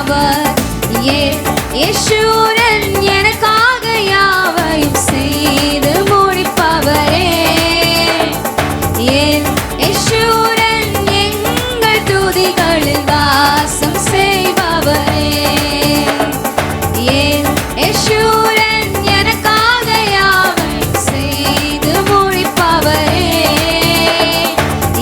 முடிப்பவர் யேசுரன் எனக்காக யாவையும் செய்து முடிப்பவரே. யேசுரன் எங்கள் துதிகளில் வாசம் செய்பவரே. யேசுரன் எனக்காக யாவையும் செய்து முடிப்பவரே.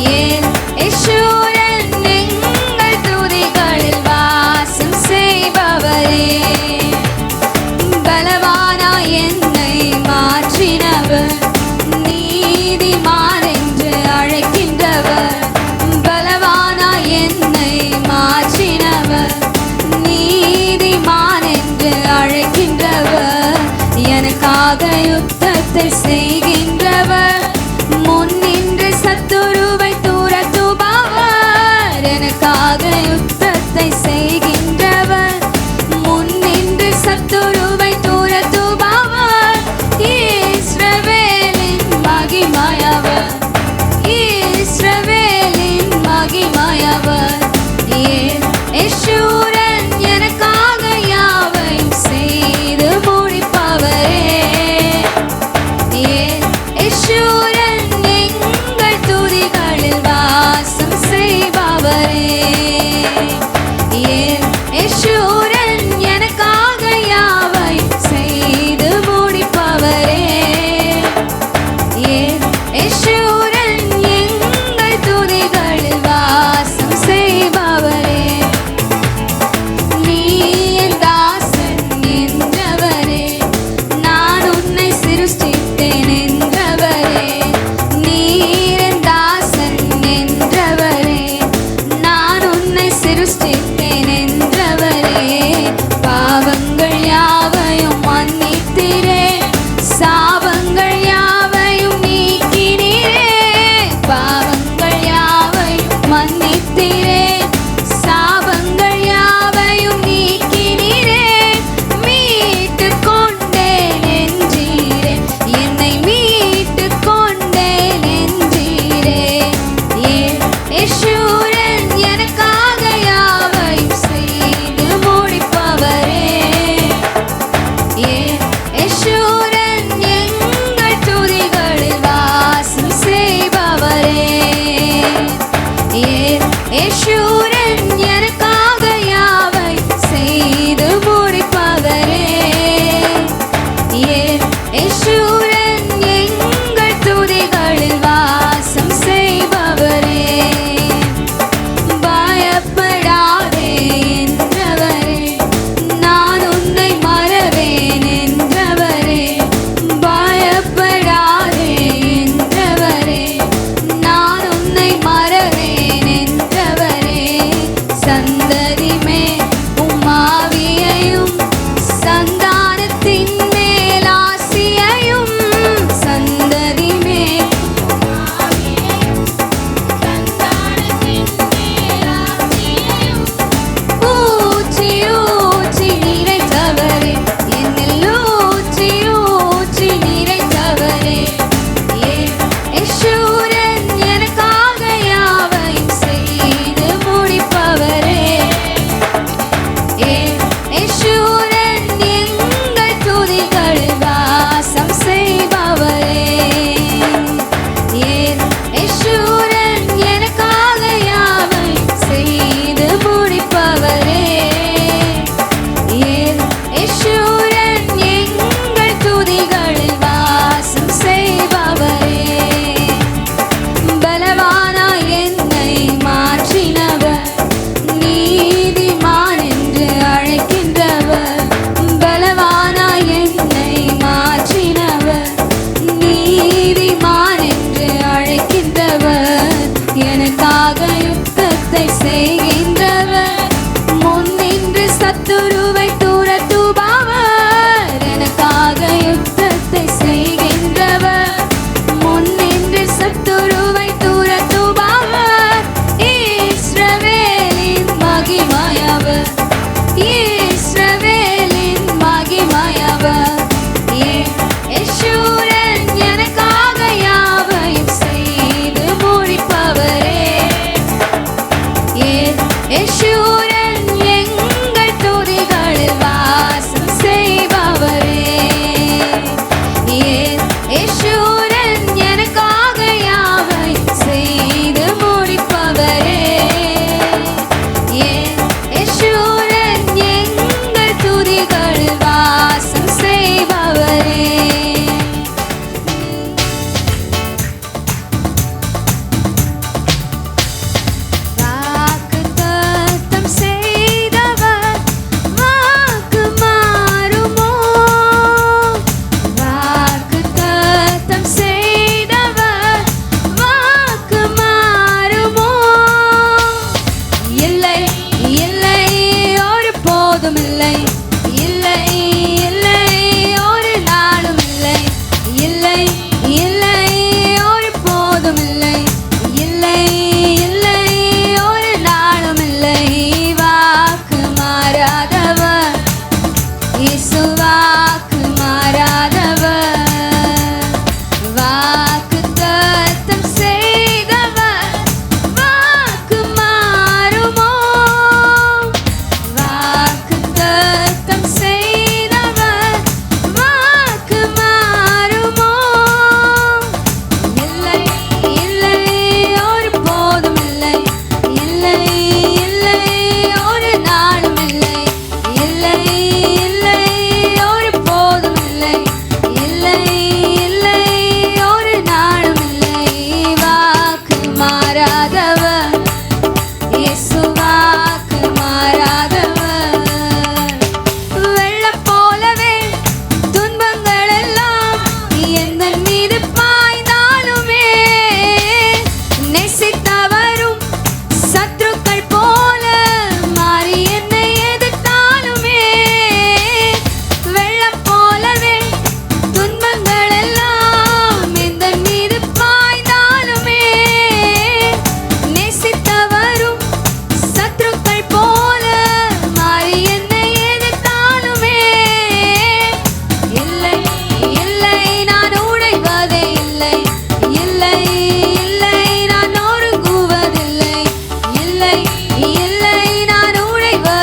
யேசுரன் எங்கள் துதிகளில் வாசம் செய்பவரே. பலவானாய் என்னை மாற்றினவர், நீதிமான் என்று அழைக்கின்றவர். பலவானாய் என்னை மாற்றினவர், நீதிமான் என்று அழைக்கின்றவர். எனக்காக யுத்தத்தை செய்கின்றவர், முன்னின்று சத்துருவை துரத்துபவர். எனக்காக யுத்தத்தை செய்கின்றவர், முன்னின்று சத்துருவை துரத்துபவர். இஸ்ரவேலின் மகிமையவர், இஸ்ரவேலின் மகிமையவர். யேசுரன் எனக்காக யாவையும் செய்து முடிப்பவரே.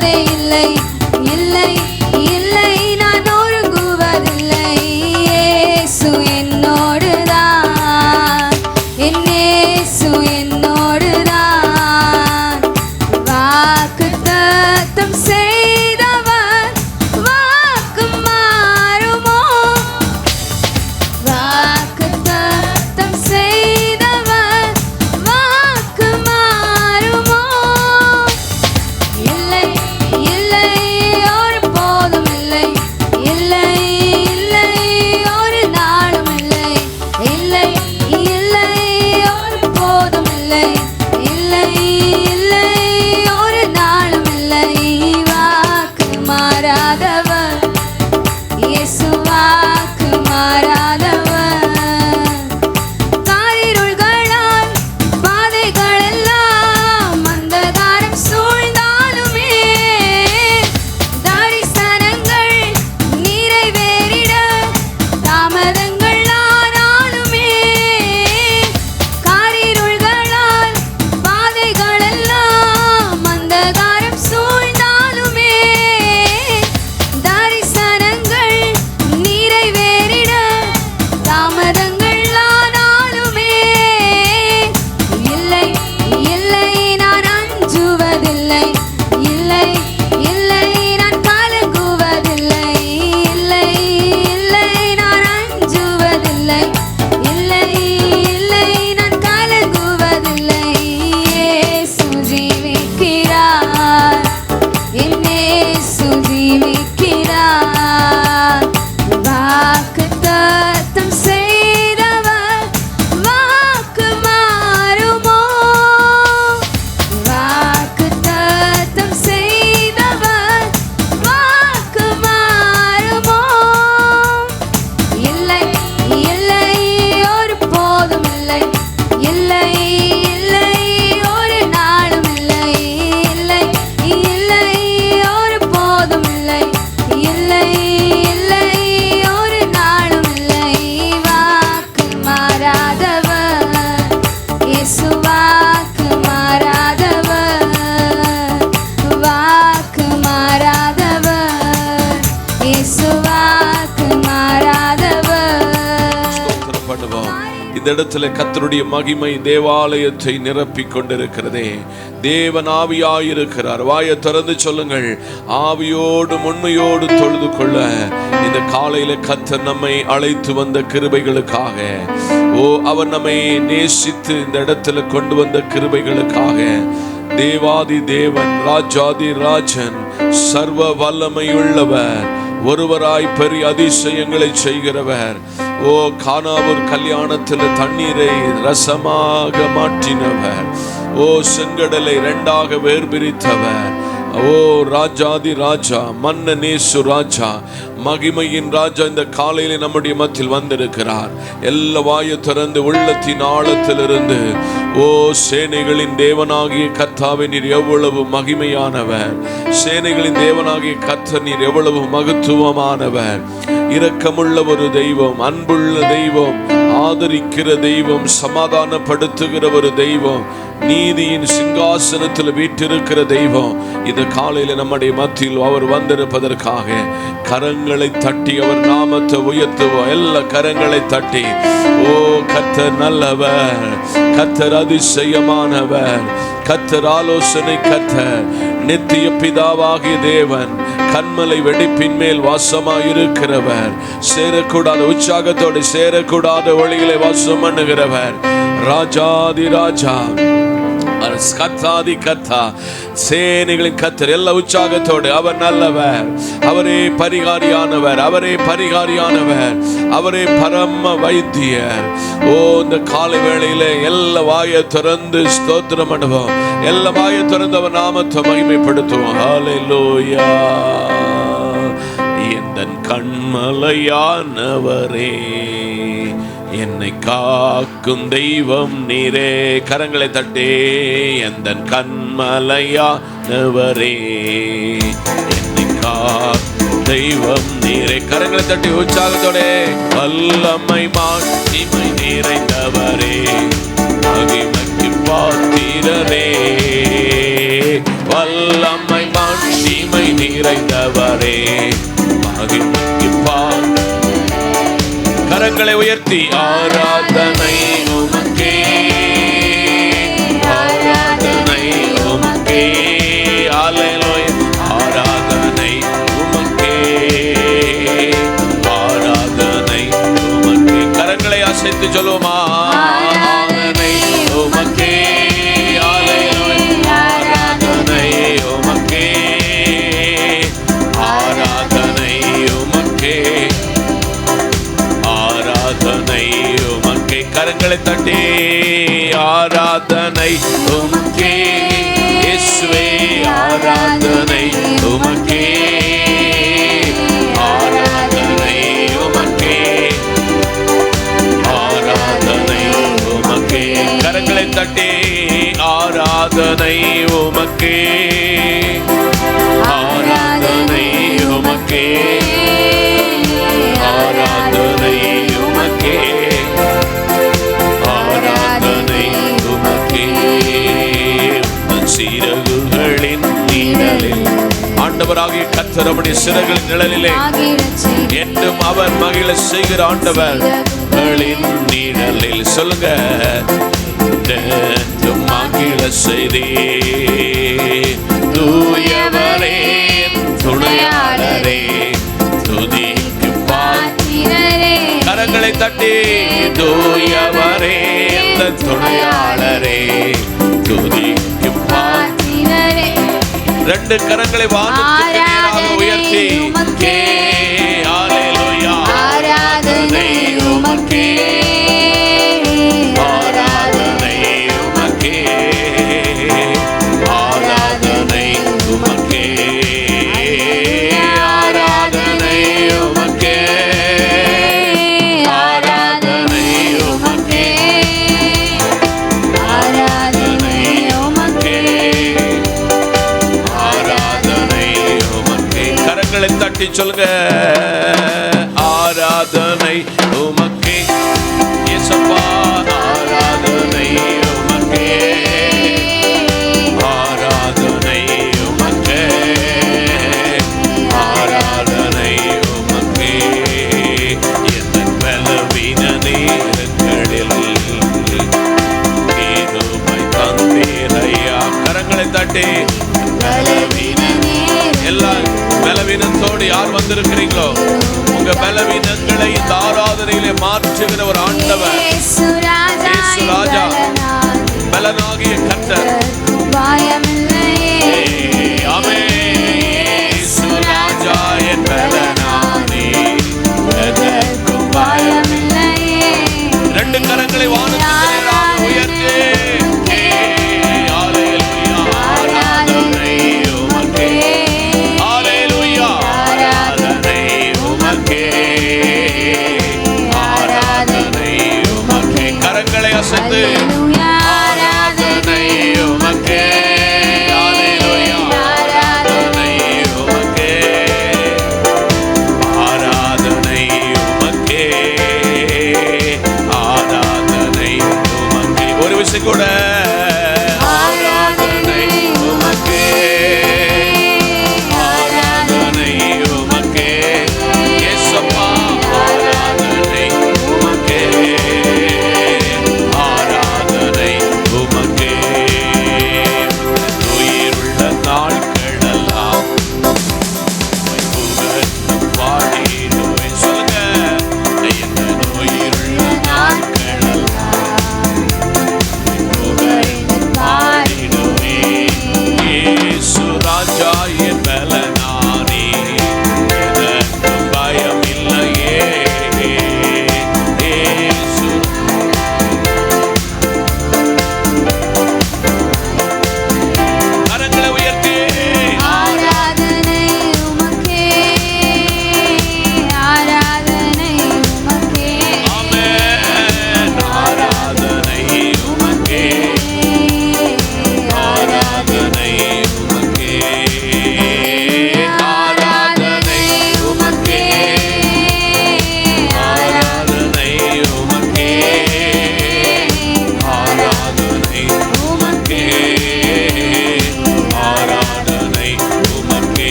நொறுங்குவதே இல்லை, இல்லை, இல்லை, நான் நொறுங்குவதில்லை. இயேசு என்னோடுதான், என் இயேசு என்னோடுதான். வாக்குத்தத்தம் செய்தவர் வாக்கு மாறுமோ? வாக்குத்தத்தம் செய்தவர் வாக்கு மாறுமோ? இல்லை, இல்லை, ஒரு போதும் இல்லை, இல்லை, இல்லை, ஒரு நாளும் இல்லை, இல்லை, இல்லை, ஒரு போதும் இல்லை, இல்லை, இல்லை, ஒரு நாளும் இல்லை. வாக்கு மாறாதவர் இயேசு, வாக்கு மாறாதவர். காரிருள்களால் பாதைகள் எல்லாம் அந்தகாரம் சூழ்ந்தாலுமே, தரிசனங்கள் நிறைவேறிட தாமதங்கள் ஆனாலுமே, காரிருள்களால் பாதைகள் எல்லாம் அந்தகாரம் சூழ்ந்தாலுமே, தரிசனங்கள் நிறைவேறிட தாமதங்கள் ஆனாலுமே, இல்லை, இல்லை, நான் அஞ்சுவதில்லை, இல்லை, இல்லை, நான் கலங்குவதில்லை, இல்லை, இல்லை, நான் அஞ்சுவதில்லை, இல்லை, இல்லை, நான் கலங்குவதில்லை. இயேசு ஜீவிக்கிறார், என் இயேசு ஜீவிக்கிறார். வாக்குத்தத்தம் செய்தவர் வாக்கு மாறுமோ? வாக்குத்தத்தம் செய்தவர் வாக்கு மாறுமோ? இல்லை, இல்லை, ஒரு போதும் இல்லை, இல்லை, இல்லை, ஒரு நாளும் இல்லை, இல்லை, இல்லை, ஒரு போதும் இல்லை, இல்லை, இல்லை, ஒரு நாளும் இல்லை. வாக்கு மாறாதவர் இயேசு, வாக்கு மாறாதவர், வாக்கு மாறாதவர் இயேசு, வாக்கு மாறாதவர். ஸ்தோத்திரம் பண்ணுவோம். இந்த இடத்துல கர்த்தருடைய மகிமை தேவாலயத்தை நிரப்பிக் கொண்டிருக்கிறதே. தேவன் ஆவியாயிருக்கிறார். வாயை திறந்து சொல்லுங்கள், ஆவியோடும் உண்மையோடு தொழுது கொள்ள இந்த காலையில கர்த்தர் நம்மை அழைத்து வந்த கிருபைகளுக்காக, அவர் நம்மை நேசித்து இந்த இடத்துல கொண்டு வந்த கிருபைகளுக்காக, தேவாதி தேவன், ராஜாதி ராஜன், சர்வ வல்லமையுள்ளவர், ஒருவராய் பெரிய அதிசயங்களை செய்கிறவர், கானாவூர் கல்யாணத்தில் தண்ணீரை ரசமாக மாற்றினவர், செங்கடலை இரண்டாக வேர்பிரித்தவர், ராஜாதி ராஜா, மன்னனேசு ராஜா, மகிமையின் ராஜா இந்த காலையில நம்முடைய மத்தியில் வந்திருக்கிறார். எல்லா வாயை திறந்து உள்ளத்தின் ஆழத்திலிருந்து, சேனைகளின் தேவனாகிய கர்த்தாவே, நீர் எவ்வளவு மகிமையானவர், சேனைகளின் தேவனாகிய கர்த்தர் நீர் எவ்வளவு மகத்துவமானவர், இரக்கமுள்ள ஒரு தெய்வம், அன்புள்ள தெய்வம், ஆதரிக்கிற தெய்வம், சமாதானப்படுத்துகிற ஒரு தெய்வம், நீதியின் சிங்காசனத்தில் வீற்றிருக்கிற தெய்வம். இந்த காலையில நம்முடைய மத்தியில் அவர் வந்திருப்பதற்காக கரங்களை தட்டி அவர் நாமத்தை உயர்த்துவோம். எல்லா கரங்களை தட்டி, கர்த்தர் நல்லவர், கர்த்தர் அதிசயமானவர், கர்த்தர் ஆலோசனை கர்த்தர், நித்திய பிதாவாகிய தேவன், கண்மலை வெடிப்பின் மேல் வாசமாயிருக்கிறவர், சேரக்கூடாத உற்சாகத்தோடு சேரக்கூடாத ஒளிகளை வாசம் பண்ணுகிறவர், ராஜாதி ராஜா, கர்த்தாதி கர்த்தா, சேனைகளின் கர்த்தர், எல்லா உற்சாகத்தோடு அவர் நல்லவர், அவரே பரிகாரியானவர், அவரே பரிகாரியானவர், அவரே பரம வைத்தியர். இந்த காலை வேளையில எல்லா வாயை திறந்து ஸ்தோத்திரம் பண்ணுவோம். எல்லா வாயை திறந்து அவர் நாமத்தை மகிமைப்படுத்துவோம். ஹல்லேலூயா. எந்தன் கண்மலையானவரே, என்னை காக்கும் தெய்வம் நீரே. கரங்களை தட்டே, எந்தன் கண்மலையானவரே, என்னை காக்கும் தெய்வம் நீரே. கரங்களை தட்டி உற்சாகத்தோட, வல்லமை மாட்சிமை நிறைந்தவரே, மகிமைக்கு பாத்திரரே, வல்லமை மாட்சி நிறைந்தவரே மகிமைக்கு கரங்களை உயர்த்தி ஆராதனை உமக்கே, ஆராதனை உமக்கே, அல்லேலூயா, ஆராதனை உமக்கே, ஆராதனை உமக்கே. கரங்களை அசைத்து சொல்லுவோமா, ஆராதனை உமக்கே, அல்லேலூயா, ஆராதனை உமக்கே, ஆராதனை உமக்கே, ஆராதனை உமக்கே. கரங்களை தட்டி ஆராதனை உமக்கே, இயேசுவே ஆராதனை உமக்கே, ஆராதனை உமக்கே, ஆராதனை உமக்கே. கரங்களை தட்டி ஆராதனை உமக்கே, ஆராதனை உமக்கே, ஆராதனை உமக்கே, ஆராதனை உமக்கே. சீரகுகளின் நிழலில் ஆண்டவராகிய கர்த்தர் அவருடைய சிறகுகளின் நிழலிலே என்றும் அவர் மகிழ செய்கிற ஆண்டவர் நிழலில் சொல்லுங்க, என்றும் மகிழ செய்தே தூயவரே துணையாளரே துதிக்கு பாத்திரரே. கரங்களை தட்டி தூயவரே என்ற துணையாளரே துதிக்கு பாத்திரரே. ரெண்டு கரங்களை வானத்துக்கு நேராக உயர்த்தி அல்லேலூயா, ஆராதனை உமக்கே, ஆராதனை உமக்கே, ஆராதனை உமக்கே, ஆராதனை உமக்கே, ஆராதனை உமக்கே, ஆராதனை உமக்கே, ஆராதனை உமக்கே. கரங்களை தட்டி சொல்லுங்க, ஆராதனை உமக்கே, இயேசப்பா ஆராதனை உமக்கே, ஆராதனை உமக்கே, ஆராதனை உமக்கே. எந்த பலவீன நேரங்களில் ஏதுமை தந்தீரையா. கரங்களை தட்டி எல்லா பலவீனத்தோடு யார் வந்திருக்கிறீங்களோ உங்க பலவீனங்களை இந்த ஆராதனையிலே மாற்றுகிற ஒரு ஆண்டவர் இயேசு ராஜா, பலனாகிய கர்த்தர். ஆமென். இயேசு ராஜா என் பலனானே, எதற்கும் பயமில்லையே. ரெண்டு கரங்களை வானத்துக்கு நேராக உயர்த்தி அல்லேலூயா, ஆராதனை உமக்கே, அல்லேலூயா, ஆராதனை உமக்கே, ஆராதனை உமக்கே. கரங்களை அசைத்து ஆராதனை உமக்கே,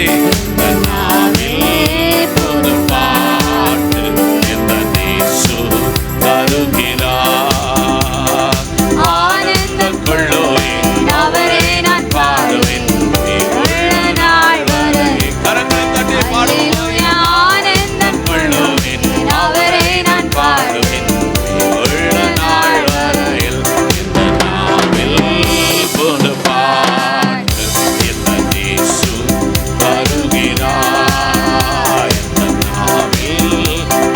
இந்த நாவில் புது பாட்டு இந்த இயேசு தருகிறார். ஆனந்தம் கொள்ளுவேன் அவரை நான் பாடுவேன் உள்ள நாள் வரை. கரங்களை தட்டி பாடுவோம். ஆனந்தம் கொள்ளுவேன் அவரை நான் பாடுவேன் உள்ள நாள் வரையில். இந்த நாவில் புது பாட்டு இந்த இயேசு தருகிறார். இந்த நாவில்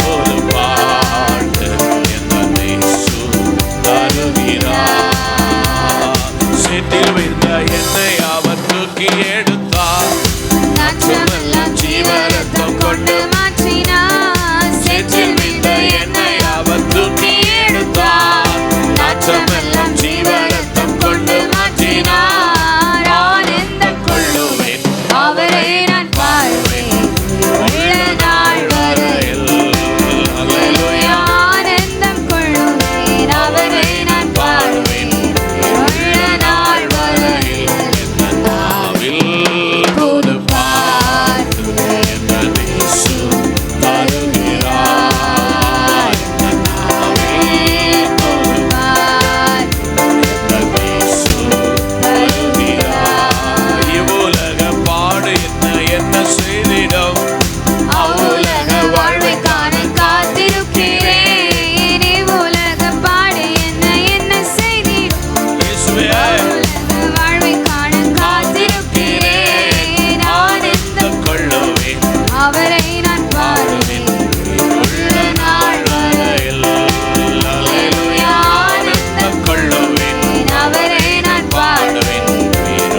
புது பாட்டு இந்த இயேசு தருகிறார். சேற்றில் வைத்த என்னை அவர் தூக்கி எடுத்தார். நாற்றமெல்லாம் ஜீவரத்தம் கொண்டு மாற்றினார். சேற்றில் வைத்த என்னை அவர் தூக்கி எடுத்தார். நாற்றமெல்லாம் ஜீவரத்தம் கொண்டு மாற்றினார். ஆனந்தம் கொள்ளுவேன் அவரை நான் பாடுவேன் உள்ள நாள் வரையில். அல்லேலூயா. ஆனந்தம் கொள்ளுவேன் அவரை நான் பாடுவேன் உள்ள நாள் வரையில். இந்த நாவில் புது பாட்டு இந்த இயேசு தருகிறார். இந்த நாவில் புது பாட்டு இந்த இயேசு தருகிறார். இவ்வுலக பாடு என்ன செய்திடும்? அவ்வுலக வாழ்வை காண காத்திருக்கிறேன். இவ்வுலக பாடு என்ன செய்திடும்? இயேசுவே வாழ்வை காண காத்திருக்கிறேன். ஆனந்தம் கொள்ளுவேன் அவரை நான் பாடுவேன் உள்ள நாள் வரையில். அல்லேலூயா. ஆனந்தம் கொள்ளுவேன் அவரை நான் பாடுவேன்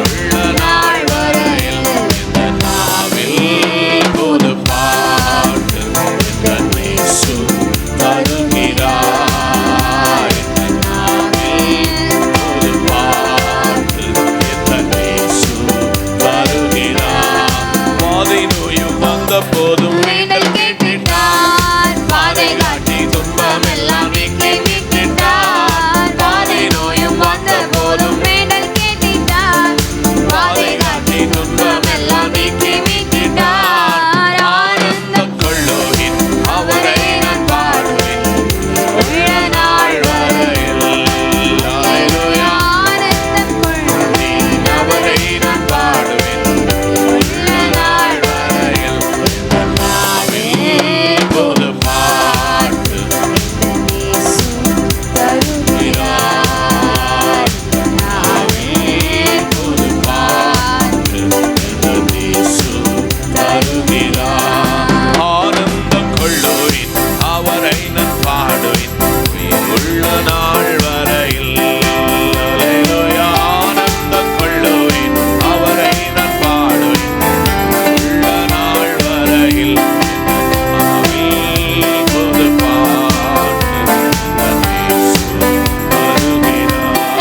உள்ள நாள் வரையில். இந்த நாவில் புது பாட்டு இந்த இயேசு தருகிறார். இந்த நாவில் புது பாட்டு இந்த இயேசு தருகிறார். பாதை நோயும் வந்த போதும் வேண்டல் கேட்டிட்டார். பாதை காட்டி துன்பமெல்லாம் நீக்கி மீட்டிட்டார். பாதை நோயும் வந்த போதும் வேண்டல் கேட்டிட்டார். பாதை காட்டி துன்பமெல்லாம் நீக்கி மீட்டிட்டார். ஆனந்தம் கொள்ளுவேன் அவரை நான் பாடுவேன் உள்ள நாள் வரையில். அல்லேலூயா. ஆனந்தம் கொள்ளுவேன் அவரை நான் பாடுவேன் உள்ள நாள் வரையில். இந்த நாவில் புது பாட்டு இயேசு தருகிறார். இந்த நாவில் புது பாட்டு இந்த இயேசு தருகிறார். ஆனந்தம் கொள்ளுவேன் அவரை நான் பாடுவேன் உள்ள நாள் வரையில். அல்லேலூயா. ஆனந்தம் கொள்ளுவேன் அவரை நான் பாடுவேன் உள்ள நாள் வரையில். இந்த நாவில் புது பாட்டு இந்த இயேசு தருகிறார்.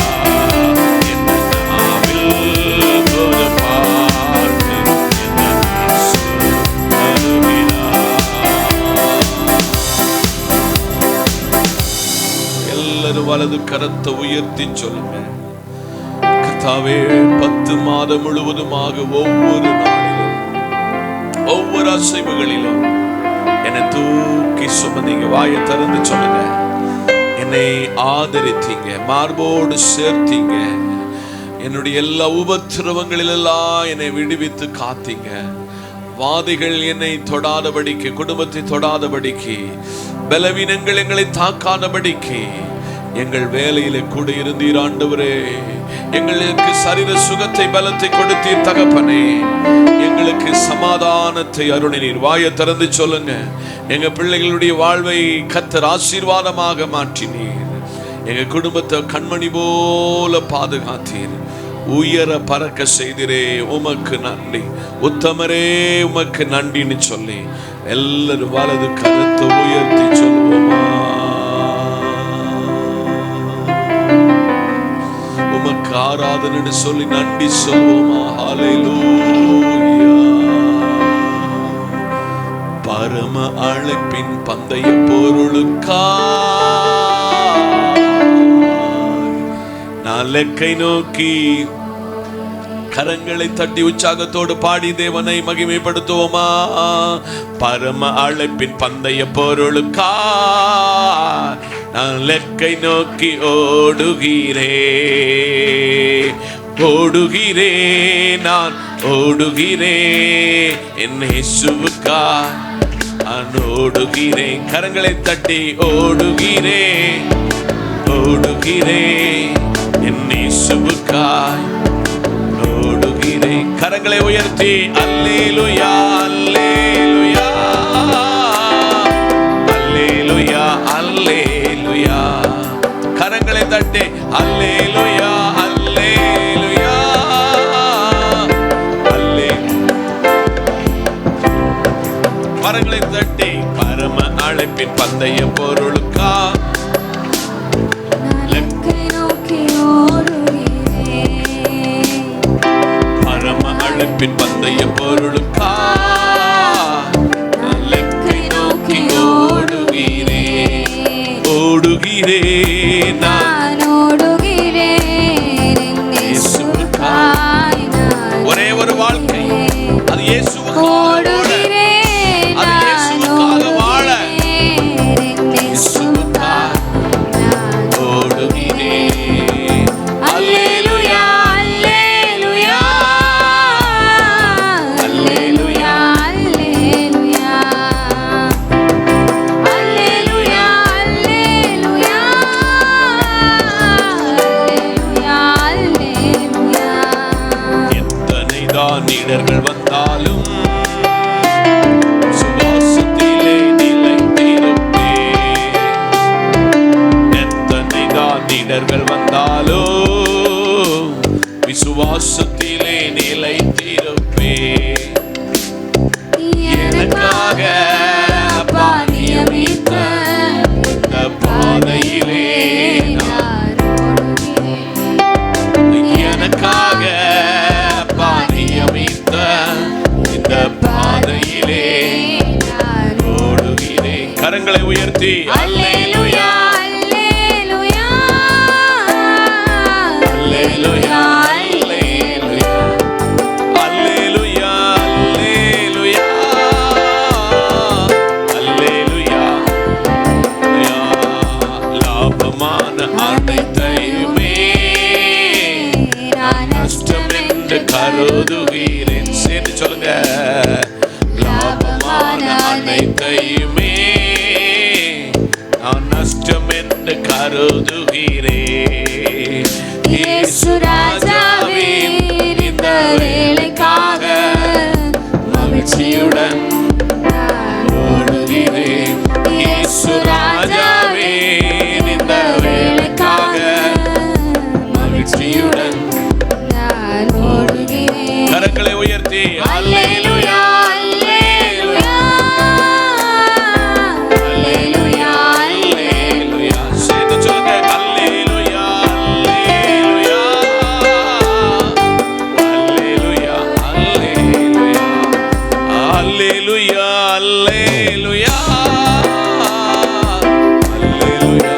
இந்த நாவில் புது பாட்டு இந்த இயேசு தருகிறார். எல்லாரும் வலது கரத்தை உயர்த்தி சொல்லுங்க. கர்த்தாவே, 10 மாதம் முழுவதுமாக ஒவ்வொரு நாளிலும் ஒவ்வொரு அசைவுகளிலும் என்னை தூக்கி சுமந்தீங்க. வாயை திறந்து சொல்லுங்க. என்னை ஆதரித்தீங்க, மார்போடு சேர்த்தீங்க. என்னுடைய எல்லா உபத்திரவங்களிலெல்லாம் என்னை விடுவித்து காத்தீங்க. வாதைகள் என்னை தொடாதபடிக்கு, குடும்பத்தை தொடாதபடிக்கு, பலவீனங்கள் எங்களை தாக்காதபடிக்கு எங்கள் வேலையிலே கூட இருந்தீர் ஆண்டவரே. எங்களுக்கு சரீர சுகத்தை பலத்தை கொடுத்தீர் தகப்பனே. எங்களுக்கு சமாதானத்தை அருளினீர். வாயை திறந்து சொல்லுங்க. எங்க பிள்ளைகளுடைய வாழ்வை கர்த்தர் ஆசீர்வாதமாக மாற்றினீர். எங்க குடும்பத்தை கண்மணி போல பாதுகாத்தீர். உயர பறக்க செய்திரே, உமக்கு நன்றி. உத்தமரே, உமக்கு நன்றின்னு சொல்லி எல்லாரும் வலது கருத்தை உயர்த்தி சொல்லுவோமா? உமக்கு ஆராதனை சொல்லி நன்றி சொல்லுவோமா? ஹல்லேலூயா. பரம அழைப்பின் பந்தய பொருளுக்கா நாளக்கை நோக்கி கரங்களை தட்டி உற்சாகத்தோடு பாடி தேவனை மகிமைப்படுத்துவோமா? பரம அழைப்பின் பந்தய பொருளுக்கா நான் லெக்கை நோக்கி ஓடுகிறேன், நான் ஓடுகிறேன், என் இயேசுவுக்கா நான் ஓடுகிறேன். கரங்களை தட்டி ஓடுகிறேன், என் இயேசுவுக்காய் ஓடுகிறேன். கரங்களை உயர்த்தி அல்லேலூயா, அல்லேலூயா, அல்லேலூயா, அல்லேலூயா. கரங்களை தட்டி அல்லேலூயா, அல்லேலூயா, கரங்களை தட்டி பரம அழைப்பின் பந்தய பொருளுக்கா அழைப்பின் பந்தய பொருளுக்கா லெக்கை நோக்கி ஓடுகிறேன், நான் ஓடுகிறேன், இயேசுவுக்காய். ஒரே ஒரு வாழ்க்கை, அது இயேசுவுக்காக வாழ, இயேசுவுக்காய் ஓடுகிறேன். அல்லேலூயா, அல்லேலூயா, அல்லேலூயா, அல்லேலூயா, அல்லேலூயா, அல்லேலூயா, அல்லேலூயா. எத்தனைதான் இடர்கள் வந்தாலும் சுவாசத்திலே நிலைத்திருப்பேன். எத்தனைதான் இடர்கள் வந்தாலோ விசுவாசத்திலே நிலைத்திருப்பேன். எனக்காக அப்பா நியமித்த இந்த பாதையிலே நான் ஓடுகிறேன். எனக்காக அப்பா நியமித்த இந்த பாதையிலே நான் ஓடுகிறேன். கரங்களை உயர்த்தி அல்லேலூயா, அல்லேலூயா, அல்லேலூயா, அல்லேலூயா, அல்லேலூயா, அல்லேலூயா. லாபமான அனைத்தையுமே நான் நஷ்டம் என்று கருதுகிறேன். சேர்ந்து சொல்லுங்க. லாபமான அனைத்தையுமே நான் நஷ்டம் என்று கருதுகிறேன். இயேசு ராஜாவின் இந்த வேலைக்காக மகிழ்ச்சியுடன் நான் ஓடுகிறேன். இயேசு ராஜாவின் இந்த வேலைக்காக மகிழ்ச்சியுடன் நான் ஓடுகிறேன். கரங்களை உயர்த்தி அல்லேலூயா, அல்லேலூயா, அல்லேலூயா, அல்லேலூயா. சேர்ந்து சொல்லுங்க. அல்லேலூயா, அல்லேலூயா, அல்லேலூயா, அல்லேலூயா, அல்லேலூயா, அல்லேலூயா, அல்லேலூயா.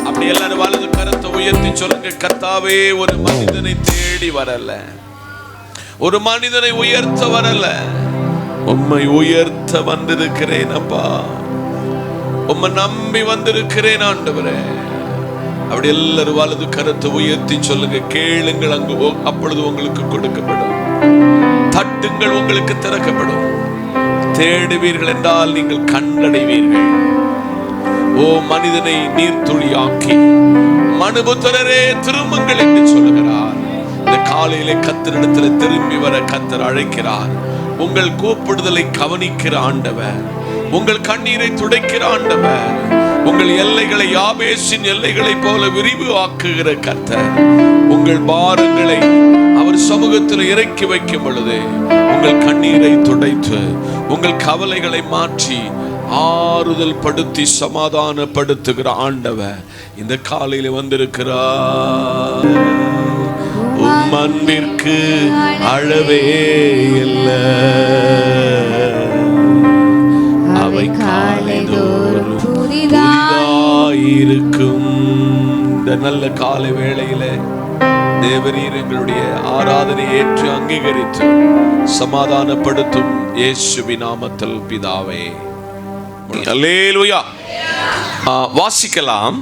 அப்படி எல்லாரும் வலது கரத்தை உயர்த்தி சொல்லுங்க. கர்த்தாவே, ஒரு மனிதனை தேடி வரல, ஒரு மனிதனை உயர்த்த வரல, உம்மை உயர்த்த வந்திருக்கிறேன் அப்பா. உம்மை நம்பி வந்திருக்கிறேன் ஆண்டவரே. அப்படி எல்லாரும் வலது கரத்தை உயர்த்தி சொல்லுங்க. கேளுங்கள், அங்கு அப்பொழுது உங்களுக்கு கொடுக்கப்படும். தட்டுங்கள், உங்களுக்கு திறக்கப்படும். தேடுவீர்கள் என்றால் நீங்கள் கண்டடைவீர்கள். ஓ மனிதனை நீர்த்துளியாக்கி மனுபுத்திரரே திரும்புங்கள் என்று சொல்லுகிறார். இந்த காலையிலே கர்த்தரிடத்தில் திரும்பி வர கர்த்தர் அழைக்கிறார். உங்கள் கூப்பிடுதலை கவனிக்கிற ஆண்டவர், உங்கள் கண்ணீரை துடைக்கிற ஆண்டவர், உங்கள் எல்லைகளை யாபேசின் எல்லைகளை போல விரிவாக்குகிற கர்த்தர். உங்கள் பாரங்களை அவர் சமூகத்தில் இறக்கி வைக்கும் பொழுது உங்கள் கண்ணீரை துடைத்து உங்கள் கவலைகளை மாற்றி ஆறுதல் படுத்தி சமாதானப்படுத்துகிற ஆண்டவர் இந்த காலையில வந்திருக்கிறார். உம் அன்பிற்கு அளவே இல்லை, அவை காலைதோறும் புதிதாயிருக்கும். இந்த நல்ல காலை வேளையில தேவரீர் எங்களுடைய ஆராதனை ஏற்று அங்கீகரித்து சமாதானப்படுத்தும் இயேசுவின் நாமத்தில் பிதாவே. அல்லேலூயா. வாசிக்கலாம்.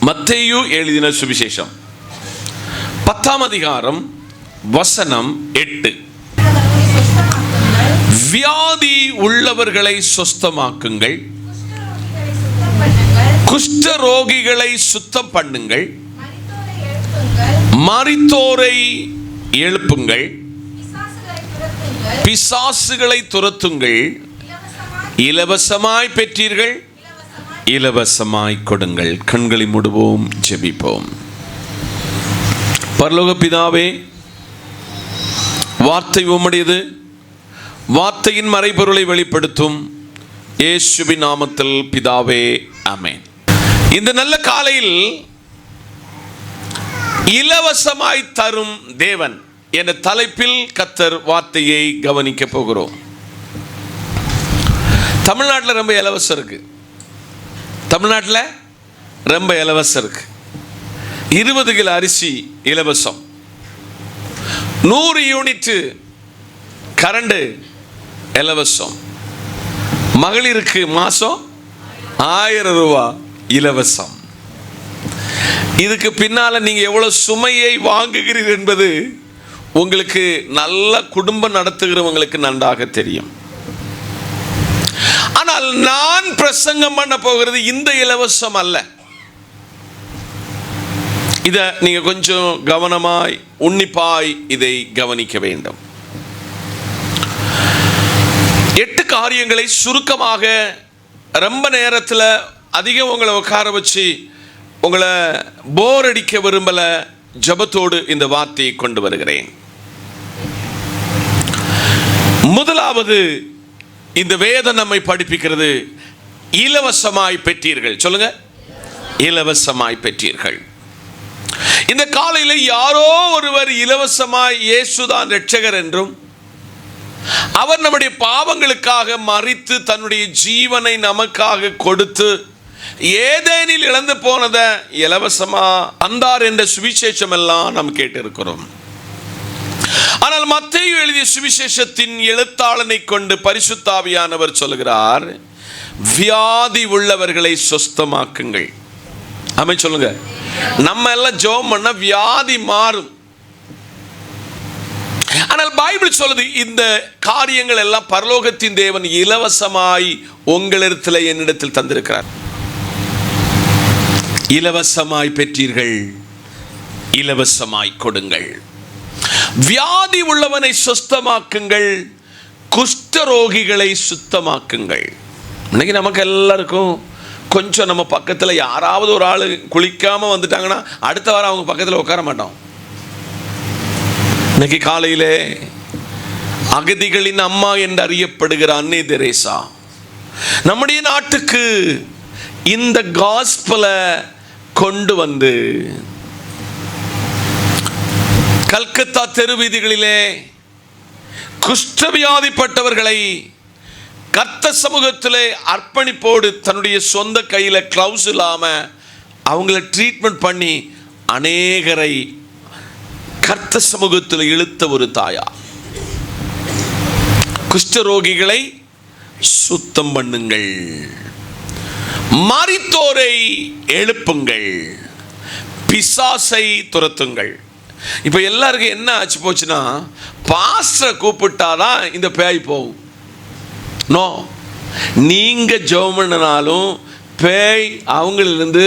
மத்தேயு எழுதின சுவிசேஷம் 10ஆம் அதிகாரம் வசனம் 8. வியாதி உள்ளவர்களை சுஸ்தமாக்குங்கள், குஷ்ட ரோகிகளை சுத்தம் பண்ணுங்கள், மரித்தோரை எழுப்புங்கள், பிசாசுகளை துரத்துங்கள், இலவசமாய் பெற்றீர்கள், இலவசமாய் கொடுங்கள். கண்களை மூடுவோம், ஜெபிப்போம். பரலோக பிதாவே, வார்த்தை உம்முடையது, வார்த்தையின் மறைபொருளை வெளிப்படுத்தும் இயேசுவின் நாமத்தில் பிதாவே, ஆமென். இந்த நல்ல காலையில் இலவசமாய் தரும் தேவன் என்ற தலைப்பில் கர்த்தர் வார்த்தையை கவனிக்க போகிறோம். தமிழ்நாட்டில் ரொம்ப இலவசம் இருக்கு. தமிழ்நாட்டில் ரொம்ப இலவசம் இருக்கு. 20 கிலோ அரிசி இலவசம், 100 யூனிட் கரண்ட் இலவசம், மகளிருக்கு மாசம் 1000 ரூபாய் இலவசம். இதுக்கு பின்னால நீங்க எவ்வளவு சுமையை வாங்குகிறீர்கள் என்பது உங்களுக்கு நல்ல குடும்பம் நடத்துகிறவங்களுக்கு நன்றாக தெரியும். ஆனால் நான் பிரசங்கம் பண்ண போகிறது இந்த இலவசம் அல்ல. இத நீங்க கொஞ்சம் கவனமாய் உன்னிப்பாய் இதை கவனிக்க வேண்டும். 8 காரியங்களை சுருக்கமாக, ரொம்ப நேரத்தில் அதிகம் உங்களை உட்கார வச்சு உங்களை போர் அடிக்க விரும்பல, ஜபத்தோடு இந்த வார்த்தையை கொண்டு வருகிறேன். முதலாவது, இந்த வேதம் நம்மை படிப்பிக்கிறது, இலவசமாய் பெற்றீர்கள். சொல்லுங்க, இலவசமாய் பெற்றீர்கள். இந்த காலையில் யாரோ ஒருவர் இலவசமாய் இயேசுதான் இரட்சகர் என்றும், அவர் நம்முடைய பாவங்களுக்காக மரித்து தன்னுடைய ஜீவனை நமக்காக கொடுத்து ஏதேனில் இழந்து போனத இலவசமா தந்தார் என்ற சுவிசேஷம் எல்லாம் நாம் கேட்டிருக்கிறோம். ஆனால் மத்தேயு எழுதிய சுவிசேஷத்தின் எழுத்தாளனை கொண்டு பரிசுத்த ஆவியானவர் சொல்கிறார், வியாதி உள்ளவர்களை சுஸ்தமாக்குங்கள். ஆமென் சொல்லுங்க. நம்ம எல்லாம் ஜெபம் பண்ண வியாதி மாறும். ஆனால் பைபிள் சொல்லுது, இந்த காரியங்கள் எல்லாம் பரலோகத்தின் தேவன் இலவசமாய் உங்களிடத்தில் என்னிடத்தில் தந்திருக்கிறார். இலவசமாய் பெற்றீர்கள், இலவசமாய் கொடுங்கள். வியாதி உள்ளவனை சுத்தமாக்குங்கள், குஷ்டரோகிகளை சுத்தமாக்குங்கள். இன்னைக்கு நமக்கு எல்லாருக்கும் கொஞ்சம் நம்ம பக்கத்தில் யாராவது ஒரு ஆள் குளிக்காம வந்துட்டாங்கன்னா அடுத்த வாரம் அவங்க பக்கத்தில் உட்கார மாட்டோம். இன்னைக்கு காலையிலே அகதிகளின் அம்மா என்று அறியப்படுகிற அன்னை தெரேசா நம்முடைய நாட்டுக்கு இந்த காஸ்பலை கொண்டு வந்து கல்கத்தா தெரு வீதிகளிலே குஷ்டவியாதிப்பட்டவர்களை கர்த்தர் சமூகத்திலே அர்ப்பணிப்போடு தன்னுடைய சொந்த கையில் கிளவுஸ் இல்லாம அவங்கள ட்ரீட்மெண்ட் பண்ணி அநேகரை கர்த்தர் சமூகத்தில் இழுத்த ஒரு தாயா. குஷ்டரோகிகளை சுத்தம் பண்ணுங்கள், மரித்தோரை எழுப்புங்கள், பிசாசை துரத்துங்கள். இப்ப எல்லாருக்கும் என்ன ஆச்சு போச்சுன்னா, பாஸ்டரை கூப்பிட்டாதான் இந்த பேய் போகும். நோ, நீங்க ஜெபம் பண்ணினாலும் பேய் அவங்களிலிருந்து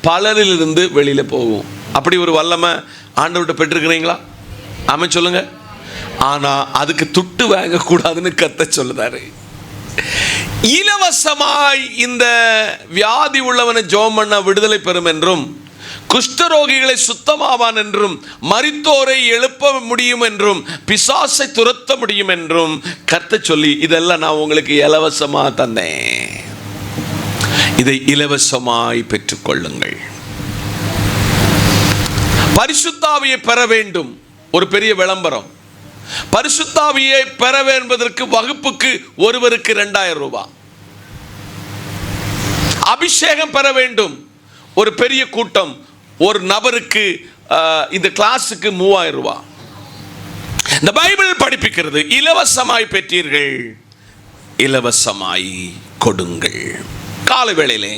பலரிலிருந்து வெளியில போகும். அப்படி ஒரு வல்லமை ஆண்டவர்கிட்ட பெற்றிருக்கிறீங்களா? ஆமென் சொல்லுங்க. ஆனா அதுக்கு துட்டு வாங்க கூடாதுன்னு கர்த்தர் சொல்லுதாரு. இலவசமாய் இந்த வியாதி உள்ளவனை ஜெபம் பண்ண விடுதலை பெறும் என்றும், குஷ்டரோகிகளை சுத்தமாவான் என்றும், மரித்தோரை எழுப்ப முடியும் என்றும், பிசாசை துரத்த முடியும் என்றும் கர்த்தர் சொல்லி, இதெல்லாம் நான் உங்களுக்கு இலவசமா தந்தேன், இதை இலவசமாய் பெற்றுக்கொள்ளுங்கள். பரிசுத்த ஆவியை பெற வேண்டும், ஒரு பெரிய விளம்பரம். பரிசுத்த ஆவியை பெற என்பதற்கு வகுப்புக்கு ஒருவருக்கு 2000 ரூபாய். அபிஷேகம் பெற வேண்டும், ஒரு பெரிய கூட்டம், ஒரு நபருக்கு இந்த கிளாஸுக்கு 3000 ரூபாய். இந்த பைபிள் படிப்பிக்கிறது, இலவசமாய் பெற்றீர்கள், இலவசமாய் கொடுங்கள். கால வேளையிலே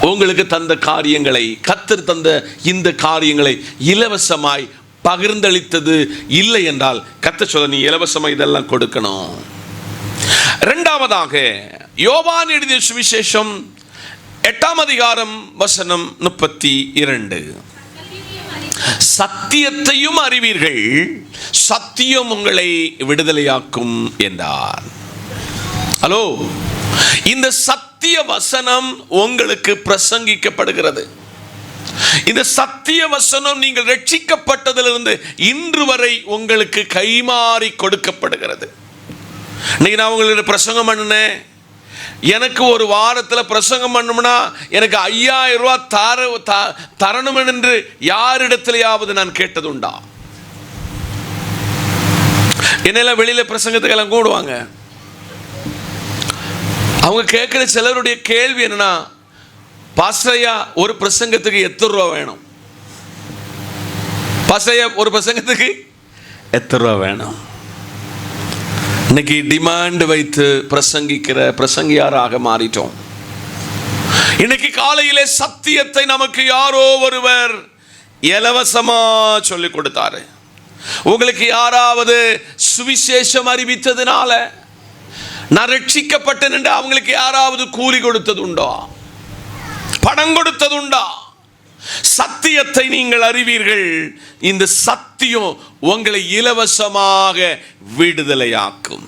உங்களுக்கு தந்த காரியங்களை, கர்த்தர் தந்த இந்த காரியங்களை இலவசமாய் பகிர்ந்தளித்தது இல்லை என்றால் கர்த்தர் சொல்ல, நீ இலவசமாய் இதெல்லாம் கொடுக்கணும். இரண்டாவதாக யோவான் எழுதிய சுவிசேஷம் 8ஆம் அதிகாரம் வசனம் 32. சத்தியத்தையும் அறிவீர்கள், சத்தியம் உங்களை விடுதலையாக்கும் என்றார். ஹலோ, இந்த சத்திய வசனம் உங்களுக்கு பிரசங்கிக்கப்படுகிறது. இந்த சத்திய வசனம் நீங்கள் ரட்சிக்கப்பட்டதிலிருந்து இன்று வரை உங்களுக்கு கைமாறி கொடுக்கப்படுகிறது. இன்னைக்கு நான் உங்களுக்கு பிரசங்கம் பண்ணினேன், எனக்கு ஒரு வாரத்தில் பிரசங்கம் பண்ணணும்னா எனக்கு 5000 ரூபாய் தரணும் என்று யாரிடத்திலேயாவது நான் கேட்டதுண்டா? என்னெல்லாம் வெளியில பிரசங்கத்துக்கெல்லாம் கூடுவாங்க. அவங்க கேட்குற சிலருடைய கேள்வி என்னன்னா, பாஸ்டரையா ஒரு பிரசங்கத்துக்கு எத்தனை ரூபா வேணும்? பாஸ்டரையா ஒரு பிரசங்கத்துக்கு எத்தனை ரூபா வேணும்? இன்னைக்கு டிமாண்ட் வைத்து பிரசங்கிக்கிற பிரசங்கியாராக மாறிட்டோம். இன்னைக்கு காலையிலே சத்தியத்தை நமக்கு யாரோ ஒருவர் இலவசமா சொல்லிக் கொடுத்தாரு. உங்களுக்கு யாராவது சுவிசேஷம் அறிவித்ததுனால நான் ரட்சிக்கப்பட்டேன் என்று அவங்களுக்கு யாராவது கூலி கொடுத்தது உண்டோ? பணம் கொடுத்தது உண்டா? சத்தியத்தை நீங்கள் அறிவீர்கள், இந்த சத்தியம் உங்களை இலவசமாக விடுதலையாக்கும்.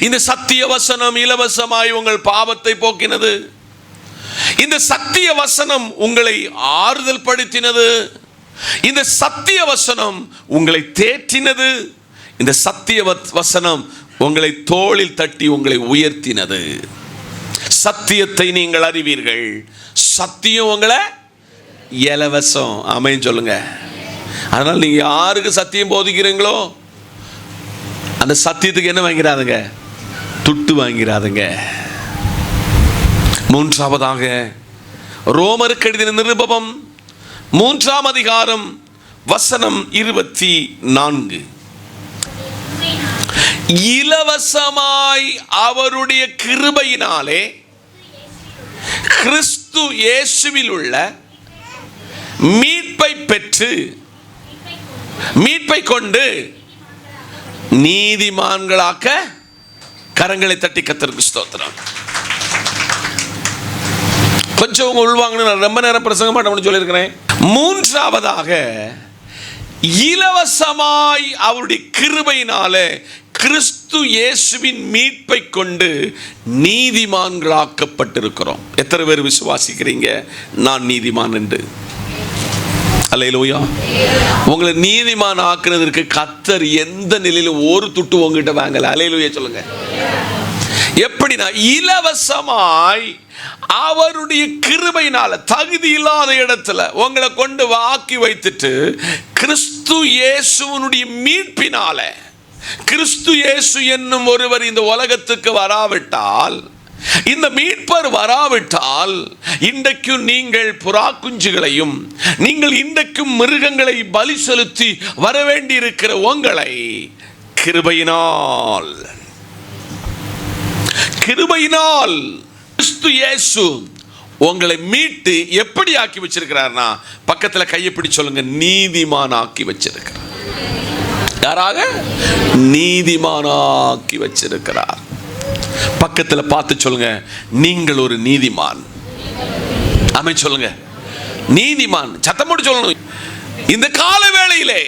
இந்த சத்திய வசனம் இலவசமாய் உங்கள் பாவத்தை போக்கினது. இந்த சத்திய வசனம் உங்களை ஆறுதல் படுத்தினது. இந்த சத்திய வசனம் உங்களை தேற்றினது. இந்த சத்திய வசனம் உங்களை தோளில் தட்டி உங்களை உயர்த்தினது. சத்தியத்தை நீங்கள் அறிவீர்கள், சத்தியம் உங்களை இலவசம். ஆமென் சொல்லுங்க. அதனால் நீங்க யாருக்கு சத்தியம் போதிக்கிறீங்களோ அந்த சத்தியத்துக்கு என்ன வாங்கிறாதுங்க? துட்டு வாங்கிறாதுங்க. மூன்றாவதாக ரோமருக்கு எழுதின நிருபம் 3ஆம் அதிகாரம் வசனம் 24. இலவசமாய் அவருடைய கிருபையினாலே கிறிஸ்து இயேசுவில் உள்ள மீட்பை பெற்று மீட்பை கொண்டு நீதிமான்களாக்க கரங்களை தட்டி கர்த்தருக்கு ஸ்தோத்திரம். கொஞ்சம் உங்க உள்வாங்கன்னு நான் ரொம்ப நேரம் பிரசங்க மாட்டேன்னு சொல்லியிருக்கிறேன். மூன்றாவதாக இலவசமாய் அவருடைய கிருபையினாலே கிறிஸ்து இயேசுவின் மீட்பை கொண்டு நீதிமான்களாக்கப்பட்டிருக்கிறோம். எத்தனை பேர் விசுவாசிக்கிறீங்க நான் நீதிமான் என்று? அல்லேலூயா. உங்களை நீதிமான் ஆக்குறதற்கு கர்த்தர் எந்த நிலையில ஒரு துட்டு உங்ககிட்ட வாங்கல. அல்லேலூயா சொல்லுங்க. எப்படின்னா இலவசமாய் அவருடைய கிருபையினால தகுதி இல்லாத இடத்துல உங்களை கொண்டு ஆக்கி வைத்துட்டு கிறிஸ்து இயேசுவினுடைய மீட்பினால, கிறிஸ்து இயேசு என்னும் ஒருவர் இந்த உலகத்துக்கு வராவிட்டால், இந்த மீட்பர் வராவிட்டால் இன்றைக்கும் நீங்கள் புறா குஞ்சுகளையும் நீங்கள் இன்றைக்கும் மிருகங்களை பலி செலுத்தி வர வேண்டி இருக்கிற உங்களை கிருபையினால் கிறிஸ்து இயேசு உங்களை மீட்டு எப்படி ஆக்கி வச்சிருக்கிறார்னா, பக்கத்தில் கையை பிடிச்சு சொல்லுங்க, நீதிமான் ஆக்கி வச்சிருக்கிறார். யாராக? நீதிமானாக்கி வச்சிருக்கிறார். பக்கத்தில் பார்த்து சொல்லுங்க, நீங்கள் ஒரு நீதிமான். ஆமென் சொல்லுங்க. நீதிமான். சத்தம் போட்டு சொல்லணும். இந்த கால வேளையிலே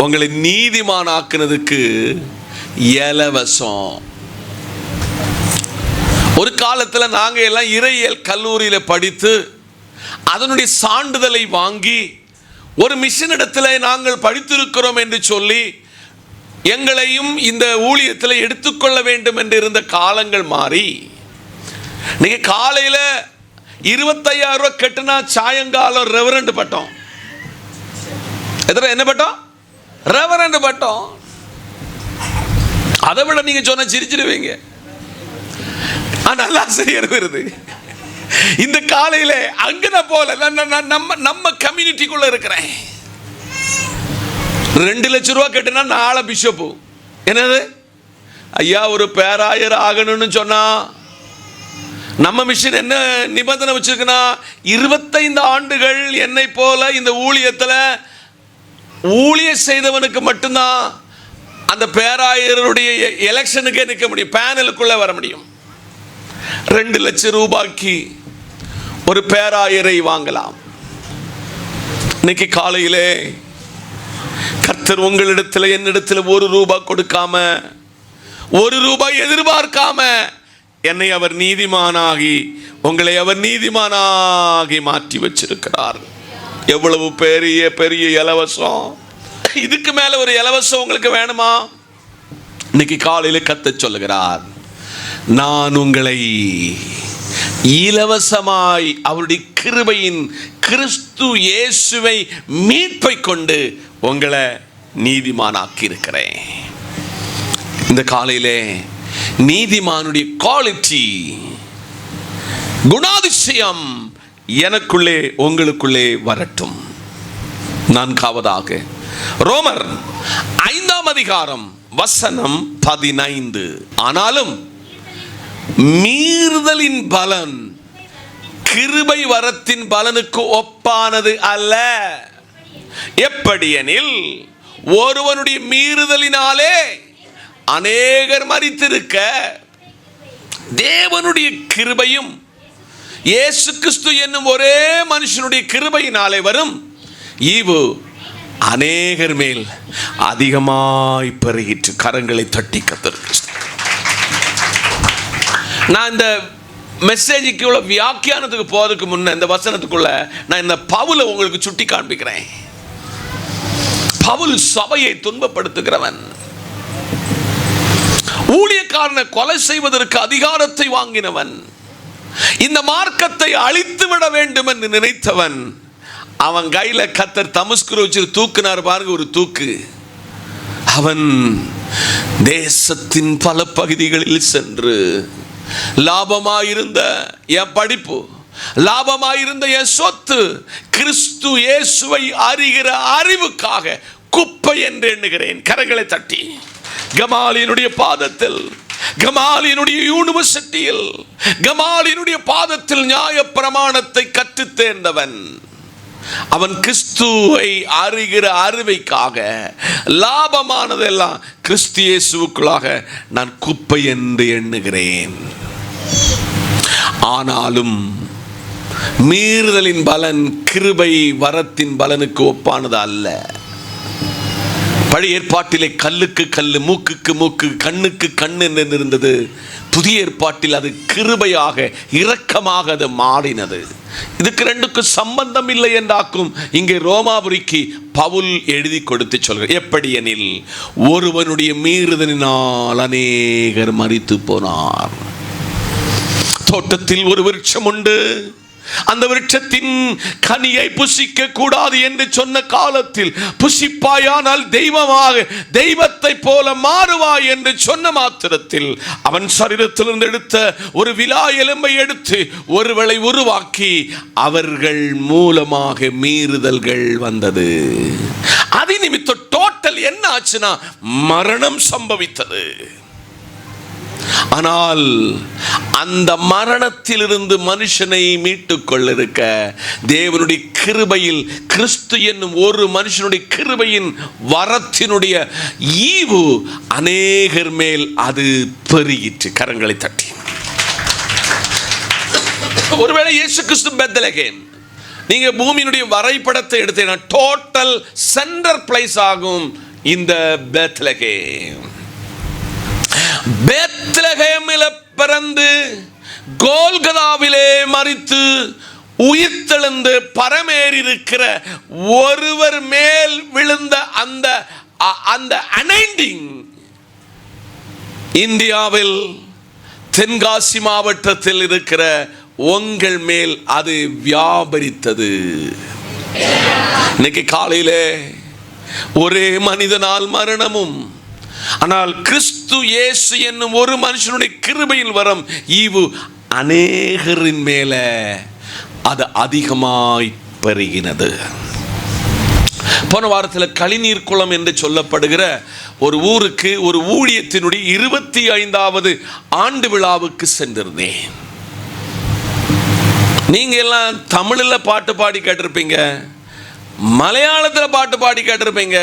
உங்களை நீதிமான் ஆக்குனதுக்கு இலவசம். ஒரு காலத்தில் நாங்கள் எல்லாம் இறையியல் கல்லூரியில் படித்து அதனுடைய சான்றிதழை வாங்கி ஒரு மிஷன் இடத்துல நாங்கள் படித்திருக்கிறோம் என்று சொல்லி எங்களையும் இந்த ஊழியத்தில் எடுத்துக்கொள்ள வேண்டும் என்று இருந்த காலங்கள் மாறி, நீங்க காலையில் 25,000 ரூபாய் கட்டினா சாயங்காலம் ரெவரண்ட் பட்டம். என்ன பட்டம்? ரெவரண்ட் பட்டம். அதை விட நீங்க சொன்ன சிரிச்சிடுவீங்க. நல்ல ஆசிரியர் வருது, இந்த காலையில அங்கன போல நம்ம கம்யூனிட்டிக்குள்ள இருக்கிறேன். 2 லட்சம் ரூபாய் கேட்டனா நாளை பிஷப்பு என்னது ஐயா ஒரு பேராயர் ஆகணும்னு சொன்னா நம்ம மிஷன் என்ன நிபந்தனை வச்சிருக்குன்னா 25 ஆண்டுகள் என்னை போல இந்த ஊழியத்தில் ஊழிய செய்தவனுக்கு மட்டும்தான் அந்த பேராயருடைய எலெக்ஷனுக்கே நிற்க முடியும், பேனலுக்குள்ள வர முடியும். 2 லட்சம் ரூபாய்க்கு ஒரு பேராயரை வாங்கலாம். இன்னைக்கு காலையிலே கர்த்தர் உங்களிடத்தில் என்னிடத்தில் 1 ரூபாய் கொடுக்காம 1 ரூபாய் எதிர்பார்க்காம என்னை அவர் நீதிமானாகி உங்களை அவர் நீதிமானாகி மாற்றி வச்சிருக்கிறார். எவ்வளவு பெரிய பெரிய இலவசம்! இதுக்கு மேல ஒரு இலவசம் உங்களுக்கு வேணுமா? இன்னைக்கு காலையில கர்த்தர் சொல்லுகிறார், நான் உங்களை இலவசமாய் அவருடைய கிருபையின் கிறிஸ்து இயேசுவை மீட்பை கொண்டு உங்களை நீதிமானாக்கி இருக்கிறேன். இந்த காலையிலே நீதிமானுடைய குவாலிட்டி, குணாதிசயம் எனக்குள்ளே உங்களுக்குள்ளே வரட்டும். 4வது ரோமர் 5ஆம் அதிகாரம் வசனம் 15. ஆனாலும் மீறுதலின் பலன் கிருபை வரத்தின் பலனுக்கு ஒப்பானது அல்ல. எப்படியெனில் ஒருவனுடைய மீறுதலினாலே அநேகர் மரித்திருக்க தேவனுடைய கிருபையும் இயேசு கிறிஸ்து என்னும் ஒரே மனுஷனுடைய கிருபையினாலே வரும் ஈவு அநேகர் மேல் அதிகமாய் பெருகிற்று. கரங்களை தட்டி கர்த்தர். நான் இந்த மெசேஜுக்குள்ள வியாக்கியானத்துக்கு போறதுக்கு முன்ன இந்த வசனத்துக்குள்ள நான் இந்த பவுலை உங்களுக்கு சுட்டி காண்பிக்கிறேன். பவுல் சபையை துன்பப்படுத்துகிறவன், ஊழியக்காரனை கொலை செய்வதற்கு அதிகாரத்தை வாங்கினவன், இந்த மார்க்கத்தை அழித்து விட வேண்டும் என்று நினைத்தவன். அவன் கையில கர்த்தர் தமஸ்குரு வச்சு தூக்குனார் பாருங்க, ஒரு தூக்கு. அவன் தேசத்தின் பல பகுதிகளில் சென்று லாபமாயிருந்த என் படிப்பு, லாபமாயிருந்த என் சொத்து, கிறிஸ்து இயேசுவை அறிகிற அறிவுக்காக குப்பை என்று எண்ணுகிறேன். கரங்களை தட்டி கமாலியனுடைய பாதத்தில், கமாலியனுடைய யூனிவர்சிட்டியில், கமாலியனுடைய பாதத்தில் நியாய பிரமாணத்தை கற்றுத் தேர்ந்தவன். அவன் கிறிஸ்துவை அறிகிற அறிவைக்காக லாபமானதெல்லாம் கிறிஸ்து இயேசுவுக்குள்ளாக நான் குப்பை என்று எண்ணுகிறேன். ஆனாலும் மீறுதலின் பலன் கிருபை வரத்தின் பலனுக்கு ஒப்பானது அல்ல. பழைய ஏற்பாட்டிலே கல்லுக்கு கல்லு, மூக்குக்கு மூக்கு, கண்ணுக்கு கண்ணு என்று இருந்தது. புதிய ஏற்பாட்டில் அது கிருபையாக இரக்கமாக அது மாறினது. இதுக்கு 2க்கும் சம்பந்தம் இல்லை என்றாக்கும் இங்கே ரோமாபுரிக்கு பவுல் எழுதி கொடுத்து சொல்கிறார். எப்படி எனில் ஒருவனுடைய மீறுதலினால் அநேகர் மரித்து போனார். தோட்டத்தில் ஒரு விருட்சம் உண்டு, அந்த விருட்சத்தின் கனியை புசிக்க கூடாது என்று சொன்ன காலத்தில் புசிப்பாயானால் தெய்வத்தை போல மாறுவாய் என்று சொன்ன மாத்திரத்தில் அவன் சரீரத்திலிருந்து எடுத்த ஒரு விலா எலும்பை எடுத்து ஒருவளை உருவாக்கி அவர்கள் மூலமாக மீறுதல்கள் வந்தது. அது நிமித்தம் டோட்டல் என்ன ஆச்சுன்னா மரணம் சம்பவித்தது. ஆனால் அந்த மரணத்திலிருந்து மனுஷனை மீட்டுக் கொள்ளிருக்க தேவனுடைய கிருபையில், கிறிஸ்து என்னும் ஒரு மனுஷனுடைய கிருபையின் வரத்தினுடைய ஈவு அநேகர் மேல் அது பெருகிற்று. கரங்களை தட்டி. ஒருவேளை இயேசு கிறிஸ்து பெத்லகேம், நீங்க பூமியினுடைய வரைபடத்தை எடுத்தீங்கன்னா டோட்டல் சென்டர் பிளேஸ் ஆகும் இந்த பெத்லகேம். பெத்லகேமில் பிறந்து கோல்கதாவிலே மரித்து உயிர்த்தெழுந்து பரமேறி இருக்கிற ஒருவர் மேல் விழுந்த அந்த அனைண்டிங் இந்தியாவில் தென்காசி மாவட்டத்தில் இருக்கிற உங்கள் மேல் அது வியாபரித்தது. இன்னைக்கு காலையிலே ஒரே மனிதனால் மரணமும், ஆனால் கிறிஸ்து இயேசு என்னும் ஒரு மனுஷனுடைய கிருபையில் வரும் ஈவு அநேகரின் மேல அது அதிகமாய் பெருகினது. போன வாரத்தில் கழிநீர் குளம் என்று சொல்லப்படுகிற ஒரு ஊருக்கு ஒரு ஊழியத்தினுடைய 25வது ஆண்டு விழாவுக்கு சென்றிருந்தேன். நீங்க எல்லாம் தமிழில் பாட்டு பாடி கேட்டிருப்பீங்க, மலையாளத்தில் பாட்டு பாடி கேட்டிருப்பீங்க,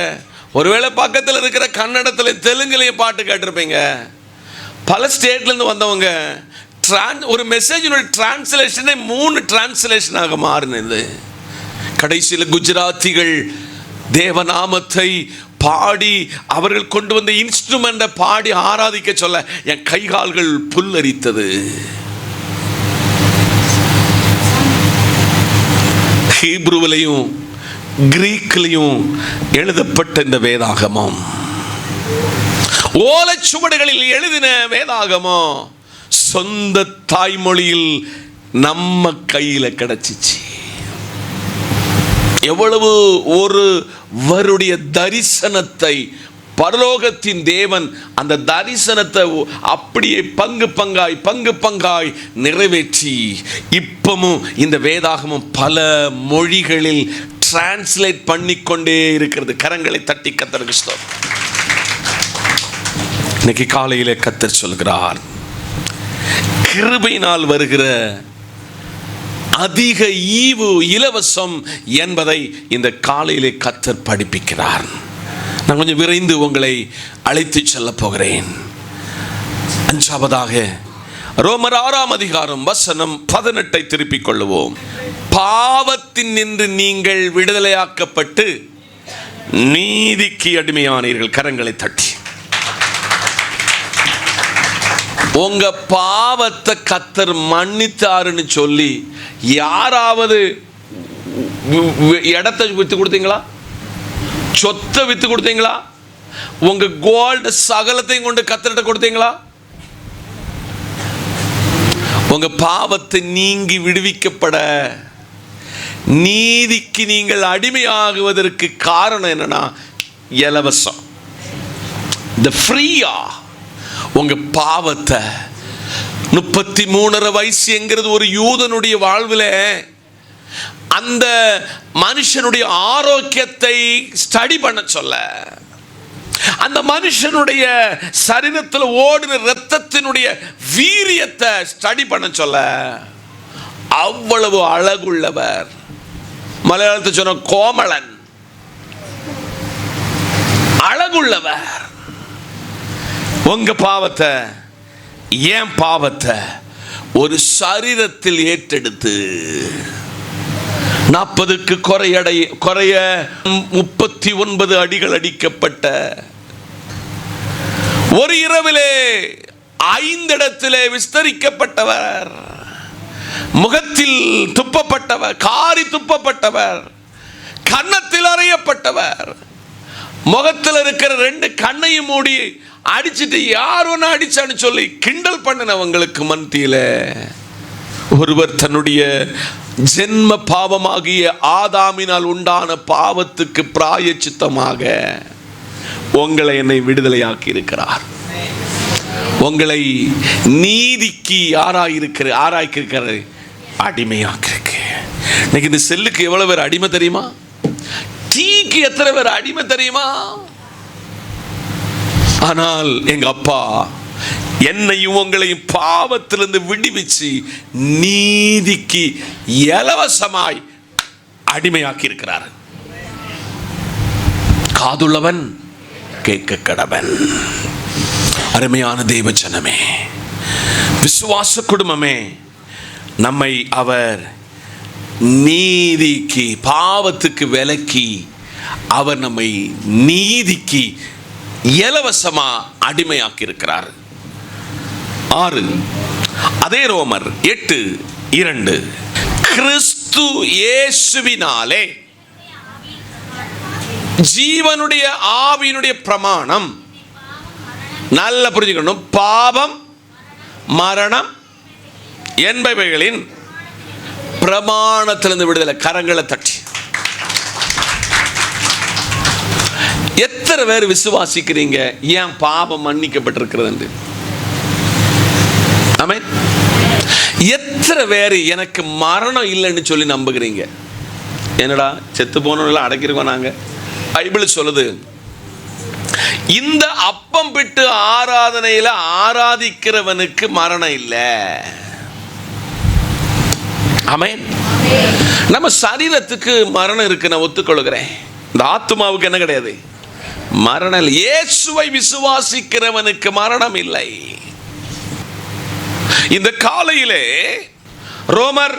ஒருவேளை பக்கத்தில் இருக்கிற கன்னடத்தில் தெலுங்குலையும் பாட்டு கேட்டிருப்பீங்க. பல ஸ்டேட்லேருந்து வந்தவங்க ஒரு மெசேஜினுடைய டிரான்ஸ்லேஷனே 3 டிரான்ஸ்லேஷனாக மாறினது. கடைசியில் குஜராத்திகள் தேவநாமத்தை பாடி அவர்கள் கொண்டு வந்த இன்ஸ்ட்ருமெண்ட்டை பாடி ஆராதிக்க சொல்ல என் கைகால்கள் புல்லரித்தது. ஹீப்ருவிலையும் கிரீக்கிலையும் எழுதப்பட்ட இந்த வேதாகமம், ஓலைச்சுவடுகளில் எழுதின வேதாகமம் சொந்த தாய்மொழியில் நம்ம கையில கிடைச்சிச்சு. எவ்வளவு ஒருவருடைய தரிசனத்தை பரலோகத்தின் தேவன் அந்த தரிசனத்தை அப்படியே பங்கு பங்காய் நிறைவேற்றி இப்பமும் இந்த வேதாகமம் பல மொழிகளில் டிரான்ஸ்லேட் பண்ணிக்கொண்டே இருக்கிறது. கரங்களை தட்டி கர்த்தருக்கு ஸ்தோத்திரம். இன்னைக்கு காலையிலே கர்த்தர் சொல்கிறார், கிருபையினால் வருகிற அதிக ஈவு இலவசம் என்பதை இந்த காலையிலே கர்த்தர் படிப்பிக்கிறார். நான் கொஞ்சம் விரைந்து உங்களை அழைத்து செல்ல போகிறேன். 5வதாக ரோமர் 6ஆம் அதிகாரம் வசனம் 18 திருப்பிக் கொள்ளுவோம். பாவத்தின் நின்று நீங்கள் விடுதலையாக்கப்பட்டு நீதிக்கு அடிமையானீர்கள். கரங்களை தட்டி. உங்க பாவத்தை கர்த்தர் மன்னித்தாருன்னு சொல்லி யாராவது இடத்தை வித்து கொடுத்தீங்களா? சொத்தை வித்து கொடுத்தீங்களா? உங்க கோல்டு சகலத்தையும் கொண்டு கர்த்தர்கிட்ட கொடுத்தீங்களா? உங்க பாவத்தை நீங்கி விடுவிக்கப்பட நீதிக்கு நீங்கள் அடிமையாகுவதற்கு காரணம் என்னன்னா இலவசம். இந்த ஃப்ரீயா உங்க பாவத்தை 33 வயசு என்கிறது ஒரு யூதனுடைய வாழ்வில் அந்த மனுஷனுடைய ஆரோக்கியத்தை ஸ்டடி பண்ண சொல்ல, அந்த மனுஷனுடைய சரீரத்தில் ஓடுன இரத்தத்தினுடைய வீரியத்தை ஸ்டடி பண்ண சொல்ல, அவ்வளவு அழகுள்ளவர். மலையாளத்தை சொன்ன கோமளன், அழகுள்ளவர். உங்க பாவத்தை ஏன் பாவத்தை ஒரு சரீரத்தில் ஏற்றெடுத்து 40க்கு குறைய 39 அடிகள் அடிக்கப்பட்ட ஒரு இரவிலே 5 இடத்திலே விஸ்தரிக்கப்பட்டவர், முகத்தில் துப்பப்பட்டவர், காரி துப்பப்பட்டவர், கன்னத்தில் அறையப்பட்டவர், முகத்தில் இருக்கிற 2 கண்ணையும் மூடி அடிச்சுட்டு யார் ஒன்று அடிச்சான்னு சொல்லி கிண்டல் பண்ணினவங்களுக்கு மத்தியில ஒருவர் தன்னுடைய ஜென்ம பாவமாகிய ஆதாமினால் உண்டான பாவத்துக்கு பிராயச்சித்தமாக உங்களை என்னை விடுதலையாக்கி இருக்கிறார். உங்களை நீதிக்கு ஆராய்க்கிறார், அடிமையாக்கிருக்கு. இன்னைக்கு இந்த செல்லுக்கு எவ்வளவு பேர் அடிமை தெரியுமா? டீக்கு எத்தனை பேர் அடிமை தெரியுமா? ஆனால் எங்க அப்பா என்னையும் உங்களையும் பாவத்திலிருந்து விடுவிச்சு நீதிக்கு இலவசமாய் அடிமையாக்கி இருக்கிறார். காதுள்ளவன் கேட்க கடவன். அருமையான தேவ ஜனமே, விசுவாச குடும்பமே, நம்மை அவர் நீதிக்கு பாவத்துக்கு விலக்கி அவர் நம்மை நீதிக்கு இலவசமா அடிமையாக்கி இருக்கிறார். 6 அதே ரோமர் 8:2 கிறிஸ்து இயேசுவினாலே ஜீவனுடைய ஆவியினுடைய பிரமாணம். நல்ல புரிஞ்சுக்கணும், பாவம் மரணம் என்பவைகளின் பிரமாணத்திலிருந்து விடுதலை. கரங்களை தட்டி. எத்தனை பேர் விசுவாசிக்கிறீங்க ஏன் பாவம் மன்னிக்கப்பட்டிருக்கிறது? ஆமென். எத்தனை பேர் எனக்கு மரணம் இல்லைன்னு சொல்லி நம்புகிறீங்க? என்னடா செத்து போனவங்கள அடக்கிருக்கோம் நாங்க? பைபிள் சொல்லுது, இந்த அப்பம் பிட்டு ஆராதனையில ஆராதிக்கிறவனுக்கு மரணம் இல்லை. ஆமென். நம்ம சரீரத்துக்கு மரணம் இருக்கு, நான் ஒத்துக்கொள்கிறேன். இந்த ஆத்மாவுக்கு என்ன கிடையாது? மரணம் இல்லை. இயேசுவை விசுவாசிக்கிறவனுக்கு மரணம் இல்லை. இந்த காலையிலே ரோமர்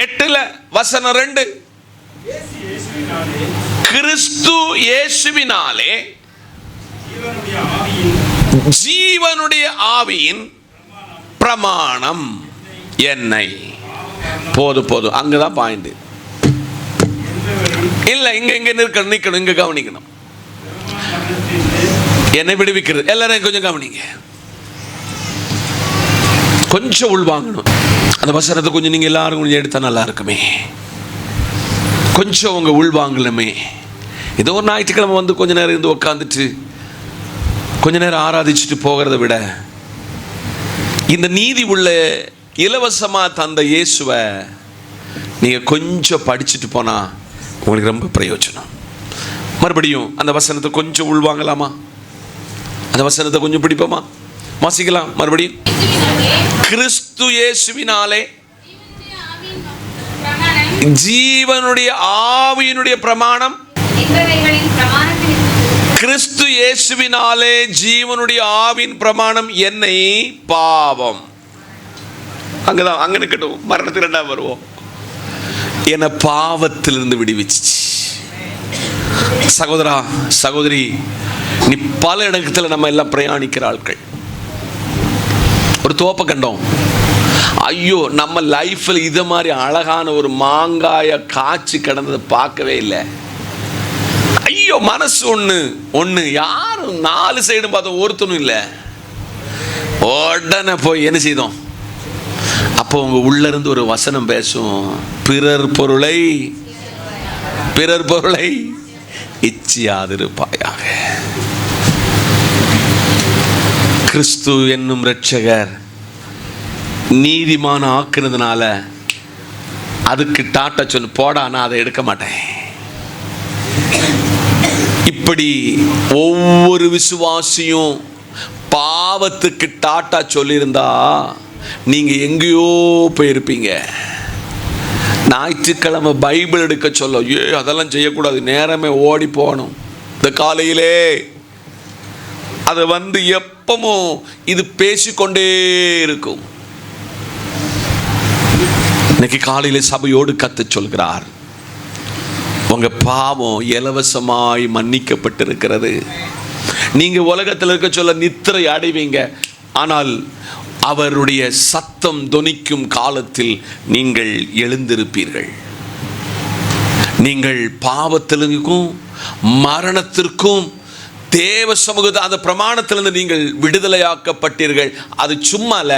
8:2, கிறிஸ்து இயேசுவினாலே ஜீவனுடைய ஆவியின் பிரமாணம் என்னை. போதும், அங்கதான் பாயிண்ட். இல்ல, இங்க நிக்கணும், இங்க கவனிக்கணும். என்னை விடுவிக்கிறது. எல்லாரும் கொஞ்சம் கவனிங்க, கொஞ்சம் உள்வாங்கணும். அந்த வசனத்தை கொஞ்சம் நீங்க எல்லாரும் கொஞ்சம் எடுத்தா நல்லா இருக்குமே. கொஞ்சம் உங்க உள்வாங்கலுமே. ஏதோ ஒரு ஞாயிற்றுக்கிழமை வந்து கொஞ்ச நேரம் இருந்து உட்காந்துட்டு கொஞ்ச நேரம் ஆராதிச்சுட்டு போகிறத விட, இந்த நீதி உள்ள இலவசமா தந்த இயேசுவை நீங்க கொஞ்சம் படிச்சுட்டு போனா உங்களுக்கு ரொம்ப பிரயோஜனம். மறுபடியும் அந்த வசனத்தை கொஞ்சம் உள்வாங்கலாமா? அந்த வசனத்தை கொஞ்சம் பிடிப்போமா? வாசிக்கலாம் மறுபடியும். கிறிஸ்து இயேசுவினாலே ஜீவனுடைய ஆவியினுடைய பிரமாணம். கிறிஸ்து இயேசுவினாலே ஜீவனுடைய ஆவியின் பிரமாணம் என்னை பாவம். அங்கதான், அங்க நிக்கட்டும். மரணத்துக்கு 2 வருவோம். என்னை பாவத்திலிருந்து விடுவிச்சு. சகோதரா, சகோதரி, நீ பல இடத்துல நம்ம எல்லாம் பிரயாணிக்கிற ஆட்கள். ஒரு தோப்பை கண்டோம். ஐயோ, நம்ம லைஃப்ல இது மாதிரி அழகான ஒரு மாங்காய காய்ச்சி கிடந்ததை பார்க்கவே இல்லை. ஐயோ, மனசு ஒண்ணு யாரும் 4 சைடும் பார்த்தோம், ஒருத்தனும் இல்லை. உடனே போய் என்ன செய்தோம்? அப்போ உங்க உள்ள இருந்து ஒரு வசனம் பேசும், பிறர் பொருளை இச்சியாதிருப்பாயாக. கிறிஸ்து என்னும் இரட்சகர் நீதிமான ஆக்குனதுனால அதுக்கு டாட்டா சொல்லு, போடா, நான் அதை எடுக்க மாட்டேன். இப்படி ஒவ்வொரு விசுவாசியும் பாவத்துக்கு டாட்டா சொல்லியிருந்தா நீங்க எங்கேயோ போயிருப்பீங்க. ஞாயிற்றுக்கிழமை பைபிள் எடுக்க சொல்ல, அதெல்லாம் செய்யக்கூடாது, நேரமே ஓடி போகணும். இந்த காலையிலே அதை வந்து எப்பவும் இது பேசிக்கொண்டே இருக்கும். இன்னைக்கு காலையில சபையோடு கத்த சொல்கிறார், உங்க பாவம் இலவசமாய் மன்னிக்கப்பட்டிருக்கிறது. நீங்க உலகத்தில் இருக்க சொல்ல நித்திரை அடைவீங்க, ஆனால் அவருடைய சத்தம் தொனிக்கும் காலத்தில் நீங்கள் எழுந்திருப்பீர்கள். நீங்கள் பாவத்திற்கும் மரணத்திற்கும் தேவ சமூகத்தை அந்த பிரமாணத்திலிருந்து நீங்கள் விடுதலையாக்கப்பட்டீர்கள். அது சும்மால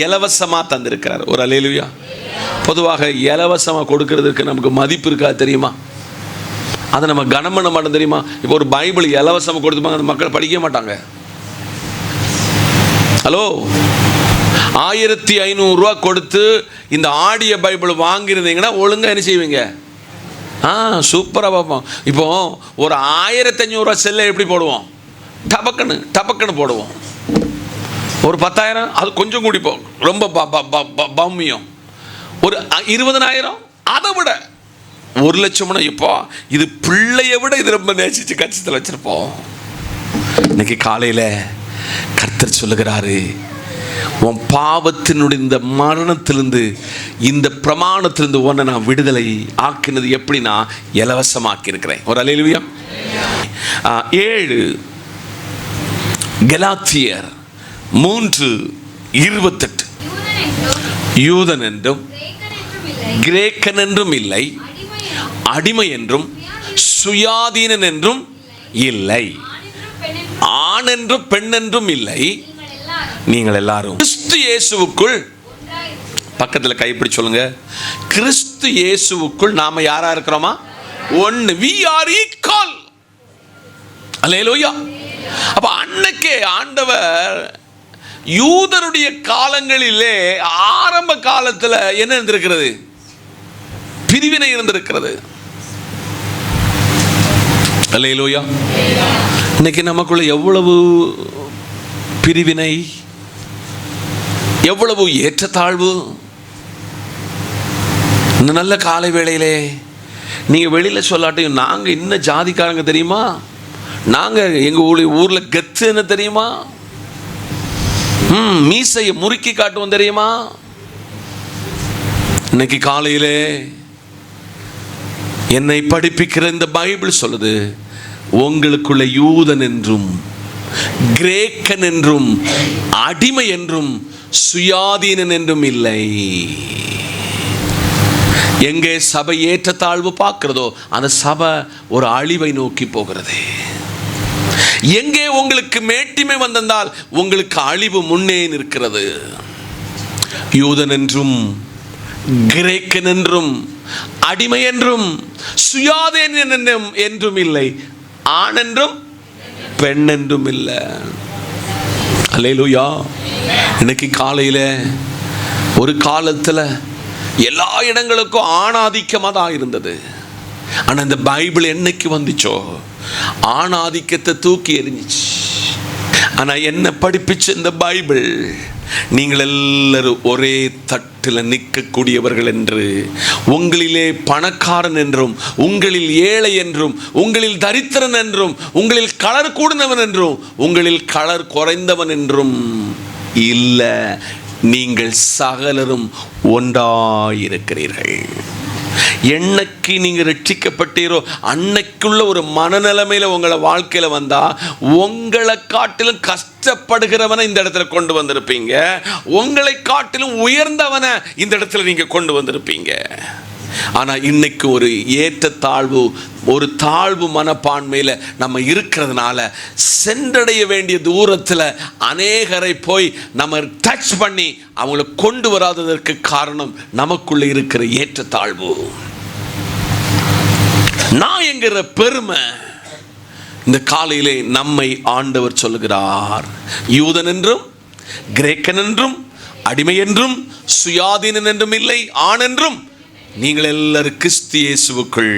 இலவசமா தந்திருக்கிறார். ஒரு அல்லேலூயா. பொதுவாக இலவசமா கொடுக்கிறதுக்கு நமக்கு மதிப்பு இருக்கா தெரியுமா? அதை நம்ம கனம் பண்ண மாட்டோம் தெரியுமா? இப்போ ஒரு பைபிள் இலவசமா கொடுத்துப்பாங்க, அந்த மக்கள் படிக்க மாட்டாங்க. ஹலோ, 1500 ரூபா கொடுத்து இந்த ஆடியோ பைபிள் வாங்கியிருந்தீங்கன்னா ஒழுங்கா என்ன செய்வீங்க? சூப்பராக பார்ப்போம். இப்போ ஒரு 1500 ரூபா செல்லை எப்படி போடுவோம்? டபக்குன்னு போடுவோம். ஒரு 10,000 அது கொஞ்சம் கூடி போகும், ரொம்ப பம்மியம். ஒரு 20,000 அதை விட 1,00,000. இப்போ இது பிள்ளையை விட இது ரொம்ப நேசிச்சு கட்சத்தில் வச்சிருப்போம். இன்னைக்கு காலையில் கர்த்தர் சொல்லுகிறாரு, உன் பாவத்தினுடைய இந்த மரணத்திலிருந்து இந்த பிரமாணத்திலிருந்து உன்னை நான் விடுதலை ஆக்கினது எப்படின்னா இலவசமாக்கி இருக்கிறேன். ஒரு அல்லேலூயா. 7 கலாத்தியர் 3:28 யூதன் என்றும் கிரேக்கன் என்றும் இல்லை, அடிமை என்றும் சுயாதீனன் என்றும் இல்லை, ஆண் என்றும் பெண் என்றும் இல்லை, நீங்கள் எல்லாரும் கிறிஸ்து இயேசுவுக்குள். பக்கத்தில் கைப்பிடி சொல்லுங்க, கிறிஸ்து இயேசுவுக்குள் நாம யாரா இருக்கிறோமா? ஒன்னு. we are equal. அல்லேலூயா. அப்ப அன்னைக்கே ஆண்டவர் யூதருடைய காலங்களிலே ஆரம்ப காலத்தில் என்ன இருந்திருக்கிறது? பிரிவினை இருந்திருக்கிறது. அல்லேலூயா. இன்னைக்கு நமக்குள்ள எவ்வளவு பிரிவினை, எவ்வளவு ஏற்றத்தாழ்வு. இந்த நல்ல காலை வேளையிலே நீங்கள் வெளியில் சொல்லாட்டையும், நாங்கள் இன்னும் ஜாதிக்காரங்க தெரியுமா, நாங்கள் எங்கள் ஊரில் கெத்து என்ன தெரியுமா, மீசையை முறுக்கி காட்டுவோம் தெரியுமா. இன்னைக்கு காலையிலே என்னை படிப்பிக்கிற இந்த பைபிள் சொல்லுது, உங்களுக்குள்ள யூதன் என்றும் கிரேக்கன் என்றும் அடிமை என்றும் சுயாதீனன் என்றும் இல்லை. எங்கே சபை ஏற்றத்தாழ்வு பார்க்கிறதோ அந்த சபை ஒரு அழிவை நோக்கி போகிறது. எங்கே உங்களுக்கு மேட்டிமை வந்தால் உங்களுக்கு அழிவு முன்னே நிற்கிறது. யூதன் என்றும் கிரேக்கன் என்றும் அடிமை என்றும் சுயாதீனன் என்றும் இல்லை, ஆண் என்றும் பெண் என்றும் இல்லை. அல்லேலூயா. இன்னைக்கு காலையில் ஒரு காலத்தில் எல்லா இடங்களுக்கும் ஆணாதிக்கமாக தான் இருந்தது. ஆனால் இந்த பைபிள் என்னைக்கு வந்துச்சோ ஆணாதிக்கத்தை தூக்கி எறிஞ்சிச்சு. ஆனால் என்ன படிப்பிச்சு இந்த பைபிள், நீங்கள் எல்லாரும் ஒரே தட்டில் நிற்கக்கூடியவர்கள் என்று, உங்களிலே பணக்காரன் என்றும் உங்களில் ஏழை என்றும் உங்களில் தரித்திரன் என்றும் உங்களில் கலர் கூடினவன் என்றும் உங்களில் கலர் குறைந்தவன் என்றும் இல்லை, நீங்கள் சகலரும் ஒன்றாயிருக்கிறீர்கள். என்னைக்கு நீங்க ரட்சிக்கப்பட்டீரோ அன்னைக்குள்ள ஒரு மனநிலைமையில உங்களை வாழ்க்கையில வந்தா உங்களை காட்டிலும் கஷ்டப்படுகிறவனை இந்த இடத்துல கொண்டு வந்திருப்பீங்க, உங்களை காட்டிலும் உயர்ந்தவனை இந்த இடத்துல நீங்க கொண்டு வந்திருப்பீங்க. ஆனா இன்னைக்கு ஒரு ஏற்றத்தாழ்வு, ஒரு தாழ்வு மனப்பான்மையில நம்ம இருக்கிறதுனால சென்றடைய வேண்டிய தூரத்தில் அநேகரை போய் நம்ம டச் பண்ணி அவங்களை கொண்டு வராததற்கு காரணம் நமக்குள்ள இருக்கிற ஏற்றத்தாழ்வு. நான் என்கிற பெருமை. இந்த காலையிலே நம்மை ஆண்டவர் சொல்லுகிறார், யூதன் என்றும் கிரேக்கன் என்றும் அடிமை என்றும் சுயாதீனன் என்றும் இல்லை, ஆண் என்றும் நீங்கள் எல்லாரும் கிறிஸ்து இயேசுவுக்குள்.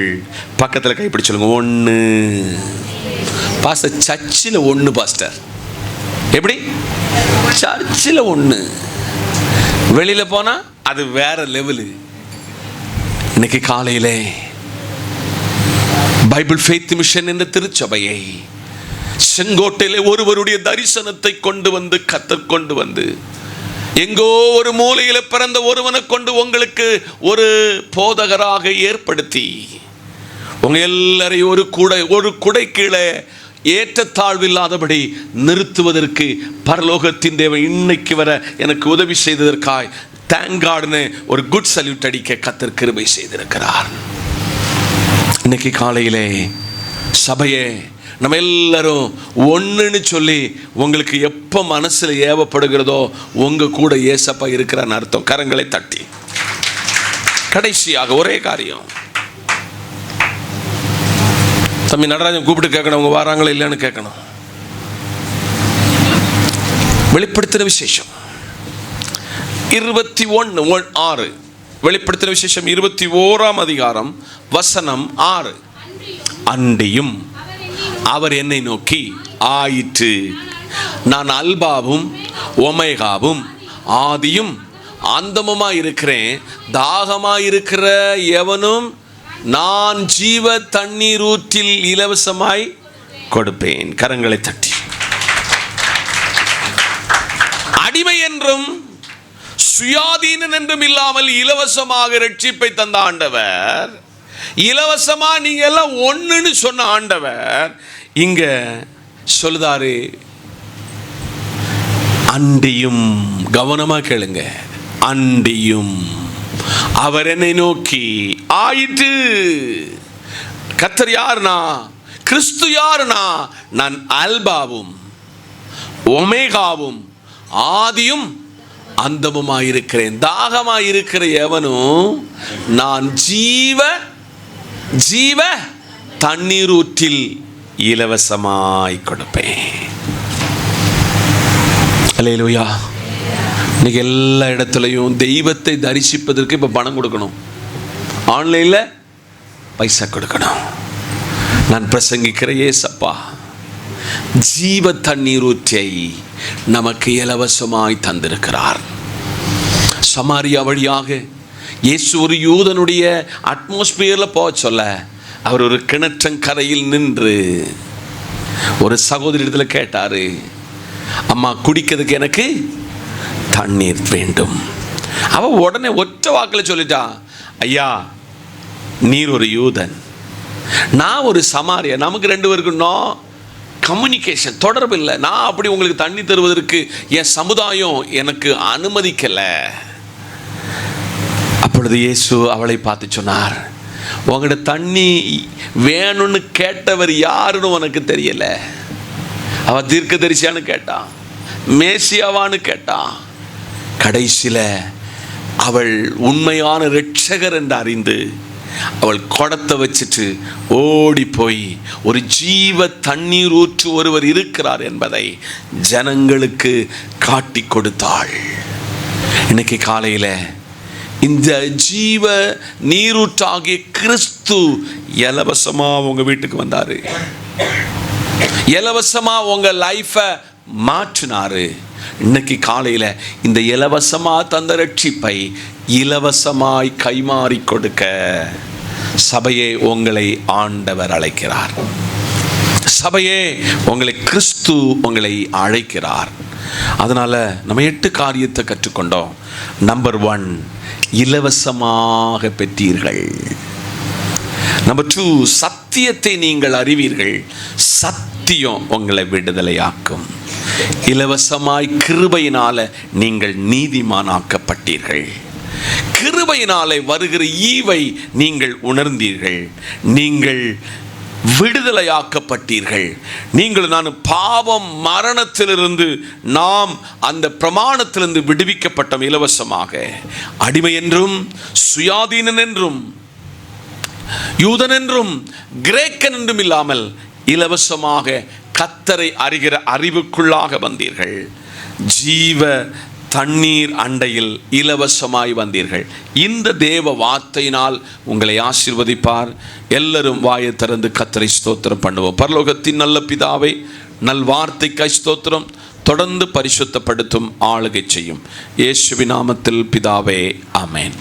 பக்கத்தில் கைப்பிடி சொல்லுங்க, ஒன்று. பாஸ்டர் சர்ச்சில் ஒன்று. பாஸ்டர் எப்படி? சர்ச்சில் ஒன்று, வெளியில் போனால் அது வேற லெவலு. இன்னைக்கு காலையிலே பைபிள் ஃபெய்த் மிஷன் என்ற திருச்சபையை செங்கோட்டையிலே ஒருவருடைய தரிசனத்தை கொண்டு வந்து கத்தர் கொண்டு வந்து எங்கோ ஒரு மூலையில் பிறந்த ஒருவனை கொண்டு உங்களுக்கு ஒரு போதகராக ஏற்படுத்தி உங்க எல்லாரையும் ஒரு குடை கீழே ஏற்றத்தாழ்வில்லாதபடி நிறுத்துவதற்கு பரலோகத்தின் தேவன் இன்னைக்கு வர எனக்கு உதவி செய்ததற்காய் தேங்க் காட்னு ஒரு குட் சல்யூட் அடிக்க கர்த்தர் கிருபை செய்திருக்கிறார். இன்னைக்கு காலையிலே சபையே நம்ம எல்லாரும் ஒன்றுன்னு சொல்லி உங்களுக்கு எப்போ மனசில் ஏவப்படுகிறதோ உங்கள் கூட ஏசப்பா இருக்கிறான்னு அர்த்தம். கரங்களை தட்டி கடைசியாக ஒரே காரியம், தம்பி நடராஜன் கூப்பிட்டு கேட்கணும், அவங்க வராங்களா இல்லைன்னு கேட்கணும். வெளிப்படுத்தின விசேஷம் 21:6, வெளிப்படுத்தின விசேஷம் 21ஆம் அதிகாரம் வசனம் 6. அன்றியும் அவர் என்னை நோக்கி, ஆயிற்று, நான் அல்பாவும் ஒமேகாவும் ஆதியும் அந்தமுமாய் இருக்கிறேன், தாகமாய் இருக்கிற எவனும் நான் ஜீவ தண்ணீர் ஊற்றில் இலவசமாய் கொடுப்பேன். கரங்களை தட்டி. அடிமை என்றும் சுயாதீனன் என்றும் இல்லாமல் இலவசமாக ரட்சிப்பை தந்த ஆண்டவர், இலவசமா நீங்க எல்லாம் ஒண்ணுன்னு சொன்ன ஆண்டவர் இங்க சொல்லுதாரு, அண்டியும். கவனமா கேளுங்க, அண்டியும் அவர் என்னை நோக்கி, ஆயிற்று. கர்த்தர் யாருனா, கிறிஸ்து யாருனா, நான் அல்பாவும் ஒமேகாவும் ஆதியும் அந்தமுமாயிருக்கிறேன், தாகமாயிருக்கிற எவனும் நான் ஜீவ தண்ணீர் ஊற்றில் இலவசமாய் கொடுப்பேன். அல்லேலூயா. இன்னைக்கு எல்லா இடத்துலையும் தெய்வத்தை தரிசிப்பதற்கு இப்போ பணம் கொடுக்கணும், ஆன்லைனில் பைசா கொடுக்கணும். நான் பிரசங்கிக்கிற ஏசப்பா ஜீவ தண்ணீர் ஊற்றை நமக்கு இலவசமாய் தந்திருக்கிறார். சமாரியா வழியாக இயேசு ஒரு யூதனுடைய அட்மாஸ்பியரில் போக சொல்ல, அவர் ஒரு கிணற்றங்கரையில் நின்று ஒரு சகோதரிடத்தில் கேட்டார், அம்மா குடிக்கிறதுக்கு எனக்கு தண்ணீர் வேண்டும். அவ உடனே ஒற்ற வாக்கில் சொல்லிட்டா, ஐயா நீர் ஒரு யூதன், நான் ஒரு சமாரியா, நமக்கு ரெண்டு பேருக்கும் கம்யூனிகேஷன் தொடர்பு இல்லை, நான் அப்படி உங்களுக்கு தண்ணி தருவதற்கு என் சமுதாயம் எனக்கு அனுமதிக்கலை. அப்பொழுது இயேசு அவளை பார்த்து சொன்னார், உங்களோட தண்ணி வேணும்னு கேட்டவர் யாருன்னு உனக்கு தெரியல. அவ தீர்க்கதரிசியான்னு கேட்டான், மேசியாவான்னு கேட்டான். கடைசியில் அவள் உண்மையான இரட்சகர் என்று அறிந்து அவள் குடத்தை வச்சுட்டு ஓடி போய் ஒரு ஜீவ தண்ணீர் ஊற்று ஒருவர் இருக்கிறார் என்பதை ஜனங்களுக்கு காட்டி கொடுத்தாள். இன்னைக்கு காலையில் இந்த ஜீவ நீரூற்றாகிய கிறிஸ்து இலவசமா உங்க வீட்டுக்கு வந்தாரு, இலவசமா உங்க லைஃபை மாற்றினாரு. இன்னைக்கு காலையில இந்த இலவசமா தந்த ரட்சிப்பை இலவசமாய் கைமாறி கொடுக்க சபையே உங்களை ஆண்டவர் அழைக்கிறார். சபையே உங்களை கிறிஸ்து உங்களை அழைக்கிறார். அதனால நம்ம 8 காரியத்தை கற்றுக்கொண்டோம். நம்பர் 1, இலவசமாக பெற்றீர்கள். நம்பர் 2, சத்தியத்தை நீங்கள் அறிவீர்கள், சத்தியம் உங்களை விடுதலையாக்கும். இலவசமாய் கிருபையினால நீங்கள் நீதிமானாக்கப்பட்டீர்கள். கிருபையினாலே வருகிற ஈவை நீங்கள் உணர்ந்தீர்கள், நீங்கள் விடுதலையாக்கப்பட்டீர்கள். நீங்கள் நான் பாவம் மரணத்திலிருந்து நாம் அந்த பிரமாணத்திலிருந்து விடுவிக்கப்பட்டோம். இலவசமாக அடிமை என்றும் சுயாதீனன் என்றும் யூதன் என்றும் கிரேக்கன் என்றும் இல்லாமல் இலவசமாக கர்த்தரை அறிகிற அறிவுக்குள்ளாக வந்தீர்கள். ஜீவ தண்ணீர் அண்டையில் இலவசமாய் வந்தீர்கள். இந்த தேவ வார்த்தையினால் உங்களை ஆசீர்வதிப்பார். எல்லாரும் வாயை திறந்து கர்த்தரை ஸ்தோத்திரம் பண்ணுவோம். பரலோகத்தின் நல்ல பிதாவே, நல் வார்த்தைக்காய் ஸ்தோத்திரம். தொடர்ந்து பரிசுத்தப்படுத்தும், ஆளுகை செய்யும். இயேசுவின் நாமத்தில் பிதாவே, ஆமென்.